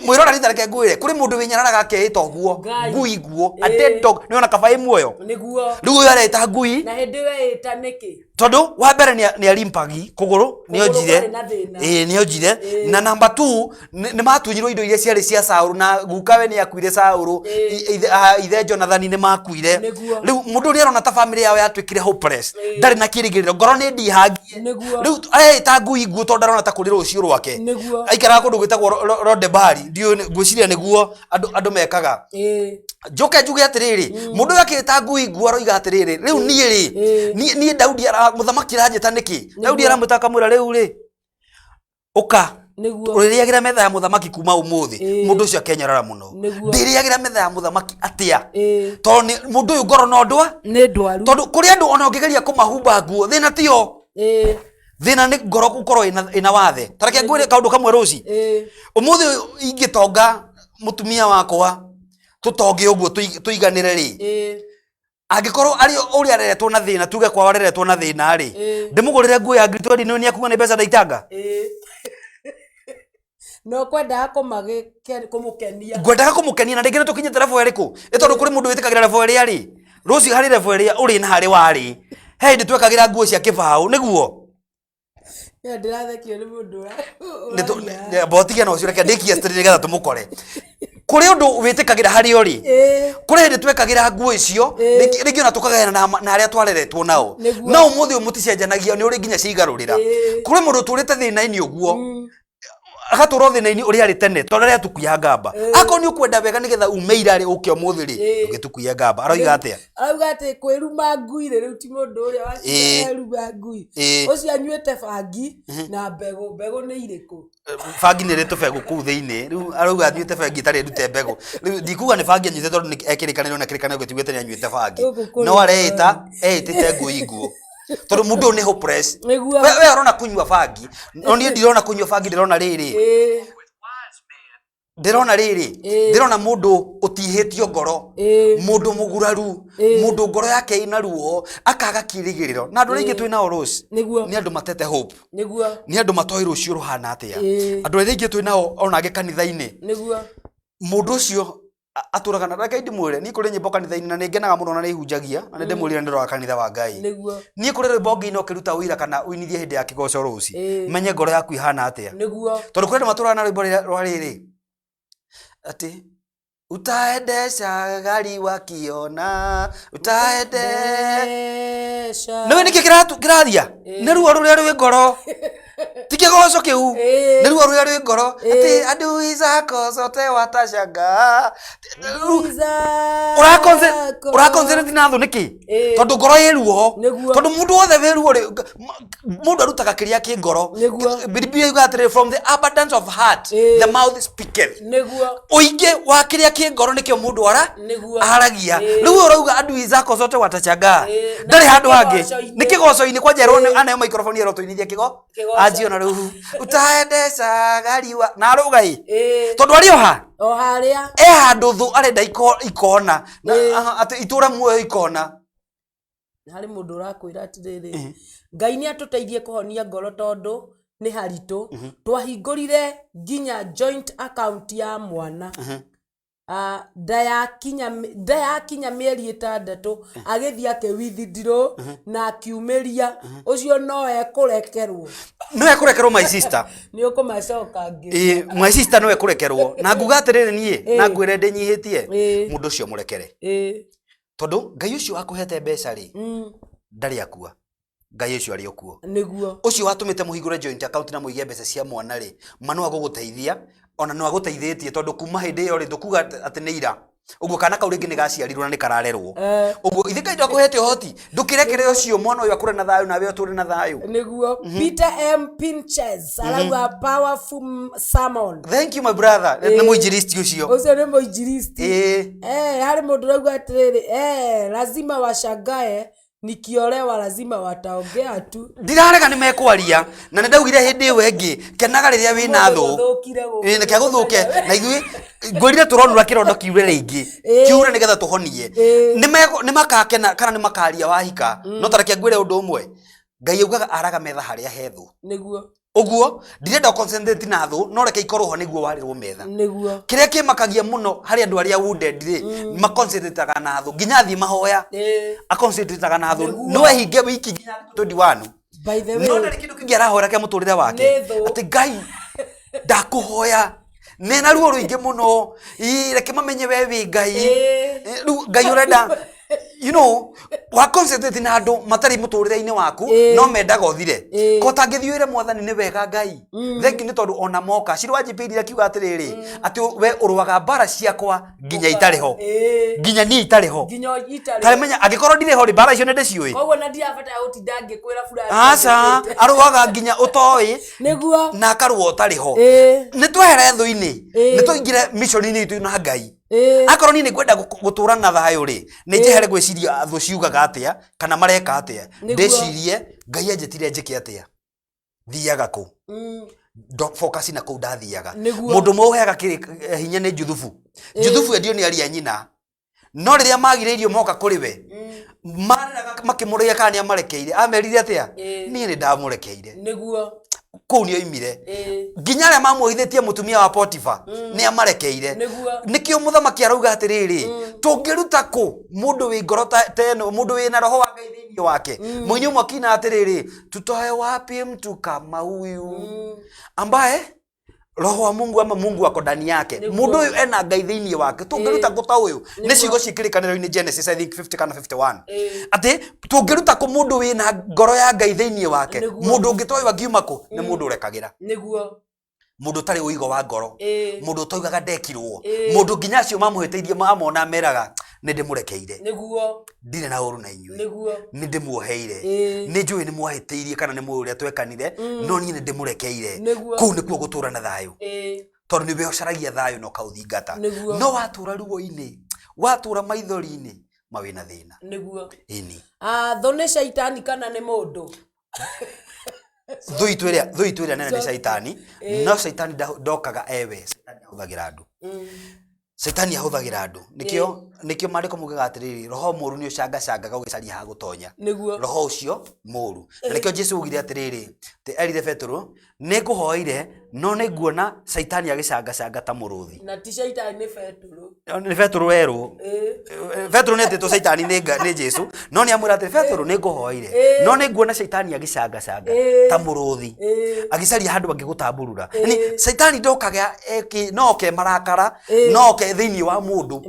mwirora ritareke ngwire kuri mundu winyararaga keita guo ngui nguo a dead dog ni ona kabai muoyo niguo riu yareta ngui na hindi we ita niki tondu wa mbere ni alimpagi kuguru ni onjire ni onjire na number 2 ni matunyirwo indo iria ciari cia Saulu na gukawe ni akuire Saulu ithe Jonathan ni makuire riu mundu ri arona ta family yao yatwikire hopeless ndari na kirigiriro ngoro ni ndihangie riu ta ngui nguo tondu arona ta kuri rucio rwake aikara kundu gwitagwo Rodebari ndio ngwiciria niguo andu mekaga njoke njuge atiriri mundu yakita ngui nguo aroiga atiriri riu nie Daudi muthamaki ranjita niki Daudi aramutaka mwira riu ri uka uririagira metha ya muthamaki kuma umuthi mundu ucio akenyarara muno ndiriagira metha ya muthamaki atia tondu mundu uyu ngoro no ndwa ni ndwaru tondu kuri andu ona ungigeria kumahumba nguo thina tio thina ni ngoro gukorwo ina wathe tareke ngwire kaundu kamwe ruci umuthi ingitonga mutumia wakwa tutonge uguo tuiganire ri angikorwo ari uri areretwo na thina tuge kwa areretwo na thina ri ndimugurire nguo ya ngiri ni akuga ni mbeca ndaitanga no kwenda kumukenia ngwendaga kumukenia na ndingire tukinyite level iriku itondu kuri mundu witikagira level iri ari ruci hari level iri uri na hari wari hey ndi twekagira nguo cia kibao niguo ya ndirathekio ni mundu botigia no ciureke ndikia story nigetha tumukore kuri undu witikagira hari ori kuri hindi twekagira nguo icio ringi ona tukagayana na aria twareretwo nao no umuthi umuticenjanagia ni uri nginya ciigarurira kuri mundu turite thina-ini uguo agatura thina-ini uri ari tene tondu ria tukuya ngamba ako ni ukwenda wega nigetha umeira ari uke umuthi ri ugitukuya ngamba aroiga atia arauga ati kwiruma ngui riu ti mundu uria waceruma ngui ucio anyuite bangi na mbegu ni iriku bangi ni ritu begu kuu thiini riu arauga anyuite bangi tari ndute mbegu riu ndikuga ni bangi anyuite tondu ni ekirikaniro na kirikaniro gituigite ni anyuite bangi no areita eitite ngui nguo tondu mundu ni hopeless we arona kunywa bangi no ni ndirona kunywa bangi ndirona riri ndirona mundu utihitio ngoro mundu muguraru mundu ngoro yake ina ruo akaga kirigiriro na andu ringi twina oros ni andu matete hope ni andu matoi rucio ruhana atia andu ringi twina ona ge kanitha-ini mundu ucio aturaga na reke ndimwire ni kuri nyimbo kanitha-ini na ningenaga muno na ni ihunjagia na ndimwire ndiro kanitha wa Ngai ni kuri rwimbo ngi no kiruta wira kana uinithie hindi ya kigoco ruci menye ngoro yaku ihana atia tondu kuri maturaga na rwimbo rwa riri ati utaendesha gari wakiona utaendesha niwe niki kirathia ni ruo ruria rwi ngoro tikigoco kiu ni ruo ruria rwi ngoro ati adui zako zote watashanga urakonzereti na thu niki tondu ngoro yi ruo tondu mundu wothe wi ruo mundu arutaga kiria ki ngoro Biblia yuga atiri from the abundance of heart the mouth speaketh uingi wa kiria ki ngoro nikio mundu aragia riu urauga adui zako zote watashanga ndari handu hangi nikigoco-ini kwa njerwo anayo microphone ero tuinithia kigo ajio na riu utaendesha gari wa na rugai tondu ari oha haria handu thu arenda ikona ati itura muoyo ikona hari mundu urakwira atiriri Ngai ni atuteithie kuhonia ngoro tondu ni haritu twahingurire nginya joint account ya mwana Ndaya kinya mieri 6 agithia akewithindiro na akiumiria ucio no ekurekerwo my sister ni ukumacoka ngi my sister no ekurekerwo na nguga atiriri nie na ngwire ndinyihitie mundu ucio murekere tondu ngai ucio akuhete mbeca ri ndari akua ngai ucio ari okuo niguo ucio watumite muhingure joint account na muige mbeca cia mwana ri manu aguguteithia ona no aguteithĩtie tondu kuma hindi yo ri ndukuga ati ni ira uguo kana kau ringi ni gaciarirwo na ni kararerwo uguo ithe Ngai ndakuhete hoti ndukirekere ucio mwana uyu akure na thayu nawe uture na thayu niguo Peter M Pinches alagwa powerful sermon. Thank you my brother ni muinjiristi ucio ni muinjiristi hari mundu rauga atiriri lazima washangae nikiolewa lazima wataongea tu ndirarega ni mekwaria na ndaugire hindi iyo engi kenaga riria wina thu ni kia guthuke na ithui ngwirire turonura kirondo kiure ringi kiure nigetha tuhonie ni makakena kana ni makaria wahika no tareke ngwire undu umwe Ngai augaga araga metha haria hethu niguo uguo ndirenda concentrate na thu no reke ikorwo ho niguo warirwo metha niguo kiria kimakagia muno hari andu aria wounded ri ma concentrate na thu ginya thi mahoya a concentrate na thu no ehinge wiki ginya 21 by the way no ndari kindu kingi arahora kia muturire wake ati Ngai ndakuhoya nena ruo ruingi muno reke mamenye we wi Ngai Ngai urenda you know wa concentrate na andu matari muturire-ini waku no mendaga uthire ko tangithiwire mwathani ni wega Ngai thengi ni tondu ona moka cirwa jipirira kiuga atiriri ati we urwaga bara ciakwa nginya itariho nginya ni itariho taimenya agikorwo ndiriho ri bara icio nende ciui koguo na ndiabata utinda ngikwira fulani aca arwaga nginya utoi niguo na akarwo tariho ni twehere thu-ini ni tuingire mission-ini itu na Ngai akorwo ni ngwenda gutura na thayu ri ni njehere gwiciria thu ciugaga atia kana mareka atia ndecirie Ngai anjetire njike atia thiaga ku focus na ku ndathiaga mundu moheaga hinya ni Juthufu endio ni aria nyina no riria magiriirio moka kuri we mariraga makimuria kana amarekeire amerire atia ni ndamurekeire niguo kuu ni oimire nginya aria mamuhithitie mutumia wa Potifa ni amarekeire nikio muthamaki arauga atiriri tungiruta ku mundu wi ngoro teno mundu wi na roho wa Ngai thiini wake mwenye mwakina atiriri tutoe wapi mtu kama huyu ambaye roho wa Mungu ama Mungu wako ndani yake mundu uyu ena Ngai thiini wake tungiruta guta uyu ni ciugo cikirikaniro-ini Genesis I think 50 kana 51 ati tungiruta ku mundu wi na ngoro ya Ngai thiini wake mundu ungitoiwa ngiuma ku ni mundu urekagira niguo mundu tari uigo wa ngoro mundu toigaga ndekirwo mundu nginya acio mamuhiteirie mamona meraga ni ndimurekeire niguo ndire na uru na inyui niguo ni ndimuoheire ni njui ni mwahiteirie kana ni muria twekanire no ni ndimurekeire kuu nikuo gutura na thayu tondu niwe ucaragia thayu no kauthingata no watura ruo-ini watura maithori-ini mawina thina niguo ini thone shaitani kana ni mundu thu itwiria nene ni shaitani no shaitani ndokaga ewe shaitani ahuthagira andu shaitani ahuthagira andu nikio mariko mugaga atiriri roho muru ni ucangacangaga ugicaria ha gutonya roho ucio muru na nikio Jesu ugire atiriri te erire Petro nikuhoire no ni nguona shaitani agicangacanga ta muruthi na ti shaitani ni Petro weru Petro ne teto shaitani ni Jesu no ni amwira ati Petro nikuhoire no ni nguona shaitani agicangacanga ta muruthi agicaria handu angigutamburura ni shaitani ndokaga no ke marakara no ke thiini wa mundu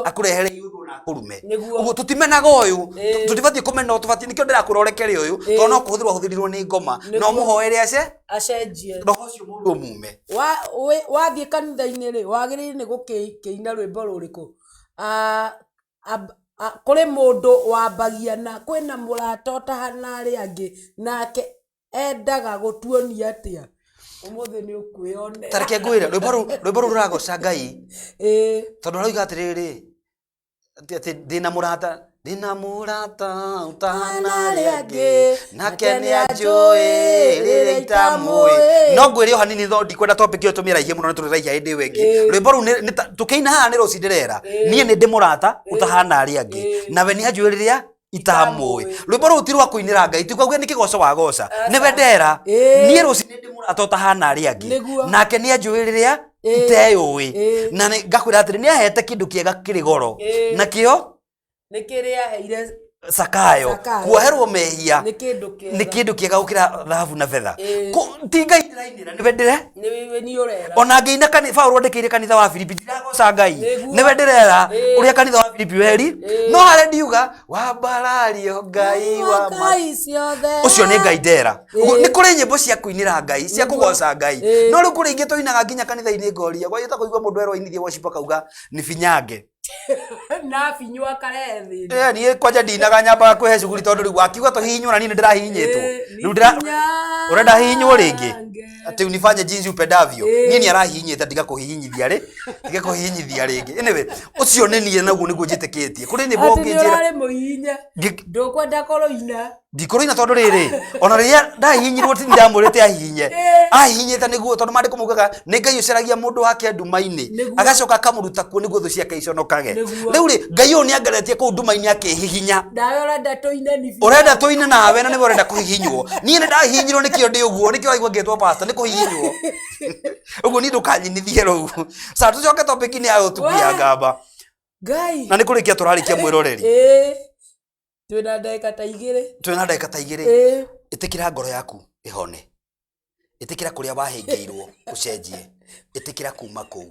akurehere yundu na kurume uguo tutimenaga uyu tutibatie kumena tubatie nikio ndirakurorekere uyu to no kuhuthirwa huthirirwo ni ngoma no muhoere acenjie roho cio mundu mume wathie kanitha-ini ri wagirire ni gukiina rwimbo ruriku kuri mundu wambagia na kwina murata utahana ari angi nake endaga gutuonia atia umuthi ni ukwionera tareke ngwire rwimbo ruragoca Ngai tondu rauga atiriri ati dina murata utahana ari angi nake ni anjui riri itamui no ngwire yo hanini tho ndikwenda topic iyo tumiraihie muno nituriraihia hindi wengi rwimbo ru tukiina haha ni rucindirera nie ni ndi murata utahana ari angi nawe ni anjui riria itamui rwimbo ru tirwa kuinira Ngai tikauge ni kigoco wa goca ni wendera nie rucini ndi murata utahana ari angi nake ni anjui riria iteyũĩ na ngakwĩra atĩrĩ nĩ ahete kĩndũ kĩega kĩrĩ goro nakĩo nĩ kĩrĩa aheire Sakayo kuoherwo mehia nĩ kĩndũ kĩega gũkĩra thahabu na betha ti Ngai ndĩrainĩra nĩwe ndĩre ona ngĩina Paulo andĩkĩire kanitha wa Filipi ndiragoca Ngai nĩwe ndĩrera ũrĩa kanitha wa Filipi weri no harĩa ndiuga wambarario Ngai wa ũcio nĩ Ngai ndera nĩ kũrĩ nyĩmbo cia kũinĩra Ngai cia kũgoca Ngai no rĩu kũrĩ ingĩ tũinaga nginya kanitha-inĩ ngoria gwayĩta kũigua mũndũ erwo worship akauga nĩ finyange na finywa karethi niĩ kwanja ndinaga nyambaga kwĩhe cuguri tondũ rĩu wakiuga tũhihinywo na niĩ ndĩrahihinyĩtwo rĩu ũrenda hihinywo rĩngĩ atĩ unifanye jinsi upendavyo niĩ nĩ arahihinyĩte tiga kũhihinyithia rĩngĩ anyway ũcio nĩ niĩ naguo nĩguo njĩtĩkĩtie kũrĩ nyĩmbo ngĩnjĩra ndũkwenda kũrũina ndikũrũina tondũ rĩrĩ ona rĩrĩa ndahihinyirwo ti ndamũrĩte ahihinye ahihinyĩte nĩguo tondũ maandĩko maugaga nĩ Ngai ũcaragia mũndũ wake nduma-inĩ agacoka akamũruta kuo nĩguo thũ ciake iconokage rĩu rĩ Ngai ũyũ nĩ angeretie kũu nduma-inĩ akĩhihinya ũrenda tũine nawe na nĩwe ũrenda kũhihinywo niĩ nĩ ndahihinyirwo nĩkĩo ndĩ ũguo nĩkĩo waigua ngĩtwo pastor nĩ kũhihinywo ũguo niĩ ndũkanyinithie rĩu tũcoke topic-inĩ ya ũtugi ya ngamba Ngai na nĩ kũrĩkia tũrarĩkia mwĩroreri twĩna ndagĩka ta igĩrĩ ĩtĩkĩra ngoro yaku ĩhone ĩtĩkĩra kũrĩa wahĩngĩirwo ũcenjie ĩtĩkĩra kuma kũu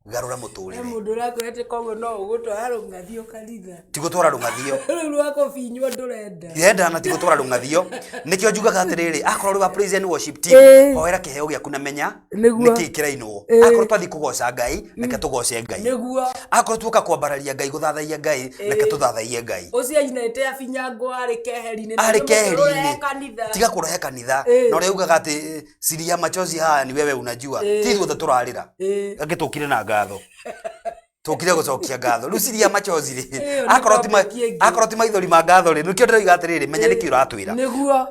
garũra mũtũrĩre mũndũ ũrakwĩra koguo no ũgũtwara rũng'athio kanitha ti gũtwara rũng'athio rĩu rwakũbinywo ndũrenda yenda na ti gũtwara rũng'athio nĩkĩo njugaga atĩrĩrĩ akorwo rwa praise and worship team hoera kĩheo gĩaku na menya nĩkĩ kĩrainwo akorwo twathi kũgoca Ngai reke tũgoce Ngai akorwo tuoka kwambararia Ngai gũthathaia Ngai reke tũthathaie Ngai ũcio ainĩte abinyangwo arĩ keheri-inĩ tiga kũrehe kanitha na ũrĩa ugaga atĩ siri ya machozi haya ni wewe unajua ti ithuothe tũrarĩra angĩ tũkire na ngatho tũkire gũcokia ngatho rĩu siri ya machozi rĩ akorwo ti maithori ma ngatho rĩ nĩkĩo ndĩroiga atĩrĩrĩ menya nĩkĩ ũratwĩra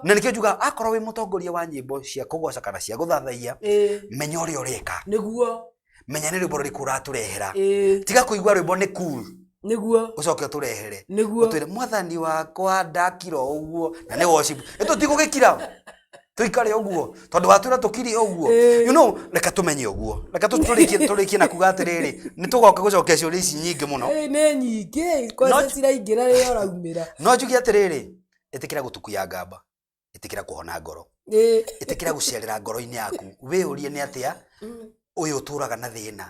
na nĩkĩo njuga akorwo wĩ mũtongoria wa nyĩmbo cia kũgoca kana cia gũthathaia menya ũrĩa ũreka menya nĩ rwĩmbo rũrĩkũ ũratũrehera tiga kũigua rwĩmbo nĩ cool ũcoke ũtũrehere ũtwĩre mwathani wakwa ndakira ũguo na nĩ worship tũtigũgĩkira tuikare ũguo tondũ watwĩra tũkiri ũguo you know reka tũmenye ũguo reka tũrĩkie na kuga atĩrĩrĩ nĩ tũgoka gũcokia ciũria ici nyingĩ mũno nĩ nyingĩ kwanja ciraingĩra rĩrĩa ũraumĩra no njuge atĩrĩrĩ ĩtĩkĩra gũtukuya ngamba ĩtĩkĩra kũhona ngoro ĩtĩkĩra gũcerera ngoro-inĩ yaku wĩyũrie nĩ atĩa ũyũ ũtũraga na thĩna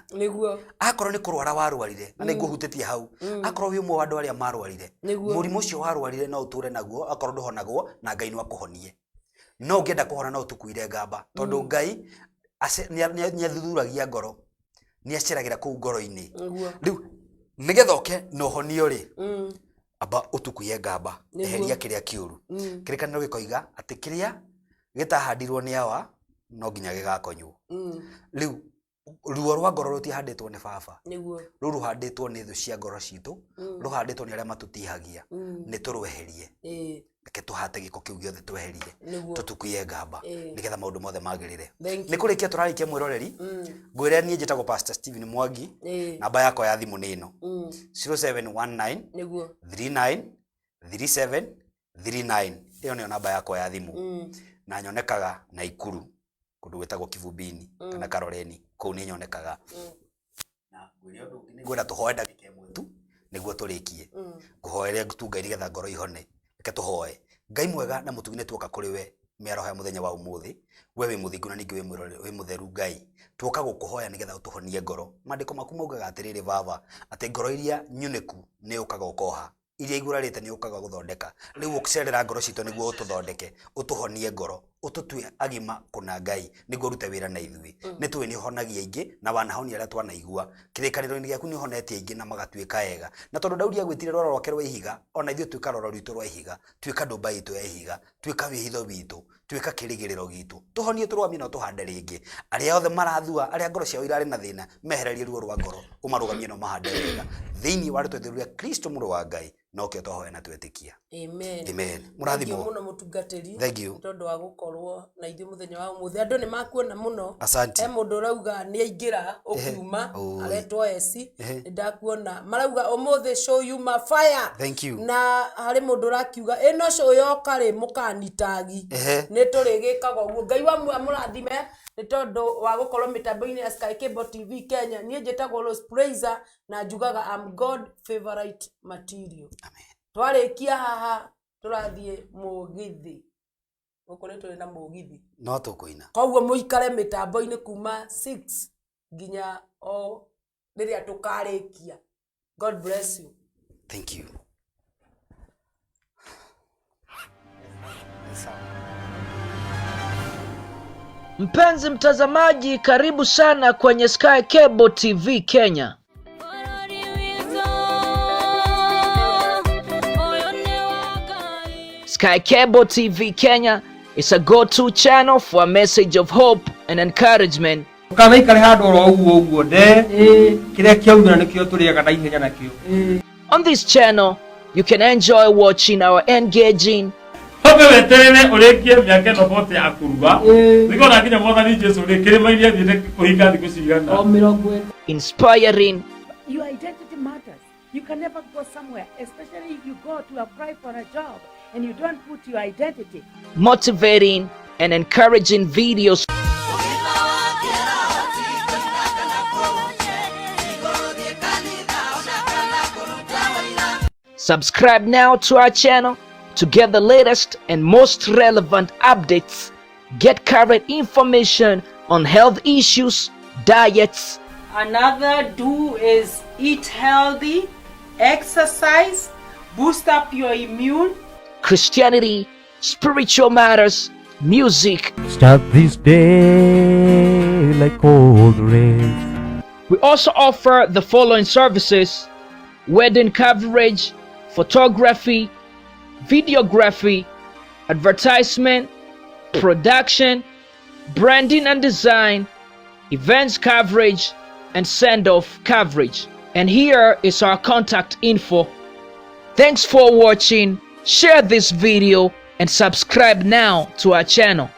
akorwo nĩ kũrwara warwarire na nĩguo hutĩtie hau akorwo wĩ ũmwe wa andũ arĩa marwarire mũrimũ ũcio warwarire no ũtũre naguo akorwo ndũhonagwo na Ngai no akũhonie no ũngĩenda kũhona no ũtukuire ngamba tondũ Ngai nĩ athuthuragia ngoro nĩ aceragĩra kũu ngoro-inĩ rĩu nĩgetha oke na ũhonio rĩ amba ũtukuye ngamba eheria kĩrĩa kĩũru kĩrĩkanĩro gĩkoiga atĩ kĩrĩa gĩtahandirwo nĩ awa no nginya gĩgakonywo rĩu ruo rwa ngoro rũtihandĩtwo nĩ baba rũu rũhandĩtwo nĩ thũ cia ngoro citũ rũhandĩtwo nĩ arĩa matũtihagia nĩ tũrweherie reke tũhate gĩko kĩu gĩothe tweherie tũtukuye ngamba nĩgetha maũndũ mothe magĩrĩre nĩ kũrĩkia tũrarĩkia mwĩroreri ngwĩre niĩ njĩtagwo Pastor Stephen Mwangi namba yakwa ya thimũ nĩ ĩno 0719 39 37 39 ĩyo nĩyo namba yakwa ya thimũ na nyonekaga Naikuru kũndũ gwĩtagwo Kivubini kana Karoreni kũu nĩ nyonekaga na ngwĩre ũndũ ũngĩ nĩngwenda tũhoe ndagĩka ĩmwe tu nĩguo tũrĩkie ngũhoere tu Ngai nĩgetha ngoro ihone reke tũhoe Ngai mwega na mũtugi nĩ tuoka kũrĩ we mĩaraho ya mũthenya wa ũmũthĩ we wĩ mũthingu na ningĩ wĩ mũtheru Ngai tuoka gũkũhoya nĩgetha ũtũhonie ngoro maandĩko maku maugaga atĩrĩrĩ baba atĩ ngoro iria nyunĩku nĩ ũkaga ũkoha iria igurarĩte nĩ ũkaga gũthondeka rĩu ũkĩcerera ngoro citũ nĩguo ũtũthondeke ũtũhonie ngoro ũtũtue agima kũna Ngai nĩguo rute wĩra na ithuĩ nĩ tũĩ nĩ ũhonagia aingĩ na wanahonia arĩa twanaigua kĩrĩkanĩro-inĩ gĩaku nĩ ũhonetie aingĩ na magatuĩka ega na tondũ Daudi agwĩtire rwaro rwake rwa ihiga ona ithuĩ tuĩka rwaro rwitũ rwa ihiga tuĩka ndũmba itũ ya ihiga tuĩka wĩhitho witũ tuĩka kĩrĩgĩrĩro gitũ tũhonie tũrwamie na tũhande rĩngĩ arĩa othe marathua arĩa ngoro ciao irarĩ na thĩna mehererie ruo rwa ngoro ũmarũgamie na ũmahande wega thĩinĩ wa rĩtwa rĩa Kristo mũrũ wa Ngai no kĩo twahoya na twetĩkia amen amen mũrathimwo mũno mũtungatĩri thank you tondũ wa gũkorwo gukorwo na ithuĩ mũthenya wa ũmũthĩ andũ nĩ makuona mũno. Asante. He mũndũ ũrauga nĩ aingĩra ũkiuma aretwo eci nĩ ndakuona marauga ũmũthĩ show you my fire. Thank you. Na harĩ mũndũ ũrakiuga ĩno show yoka rĩ mũkanitagi nĩ tũrĩgĩkaga ũguo. Ngai wa muoyo mũrathime nĩ tondũ wa gũkorwo mĩtambo-inĩ ya Sky Cable TV Kenya. Niĩ njĩtagwo Rose Praiser na njugaga I'm God favorite material. Amen. Twarĩkia haha tũrathiĩ mũgithi. Gũkũ nĩ tũrĩ na mũgithi. No tũkũina. Koguo mũikare mĩtambo-inĩ kuma 6 nginya o rĩrĩa tũkarĩkia. God bless you. Thank you. Mpenzi mtazamaji, karibu sana kwenye Sky Cable TV Kenya. Sky Cable TV Kenya is a go-to channel for a message of hope and encouragement. On this channel, you can enjoy watching our engaging, inspiring, your identity matters. You can never go somewhere, especially if you go to apply for a job and you don't put your identity. motivating, and encouraging videos. Subscribe now to our channel to get the latest and most relevant updates. Get current information on health issues, diets. Another do is eat healthy, exercise, boost up your immune. Christianity, spiritual matters, music. Start this day like cold rain. We also offer the following services: wedding coverage, photography, videography, advertisement, production, branding and design, events coverage, and send-off coverage. And here is our contact info. Thanks for watching. Share this video and subscribe now to our channel.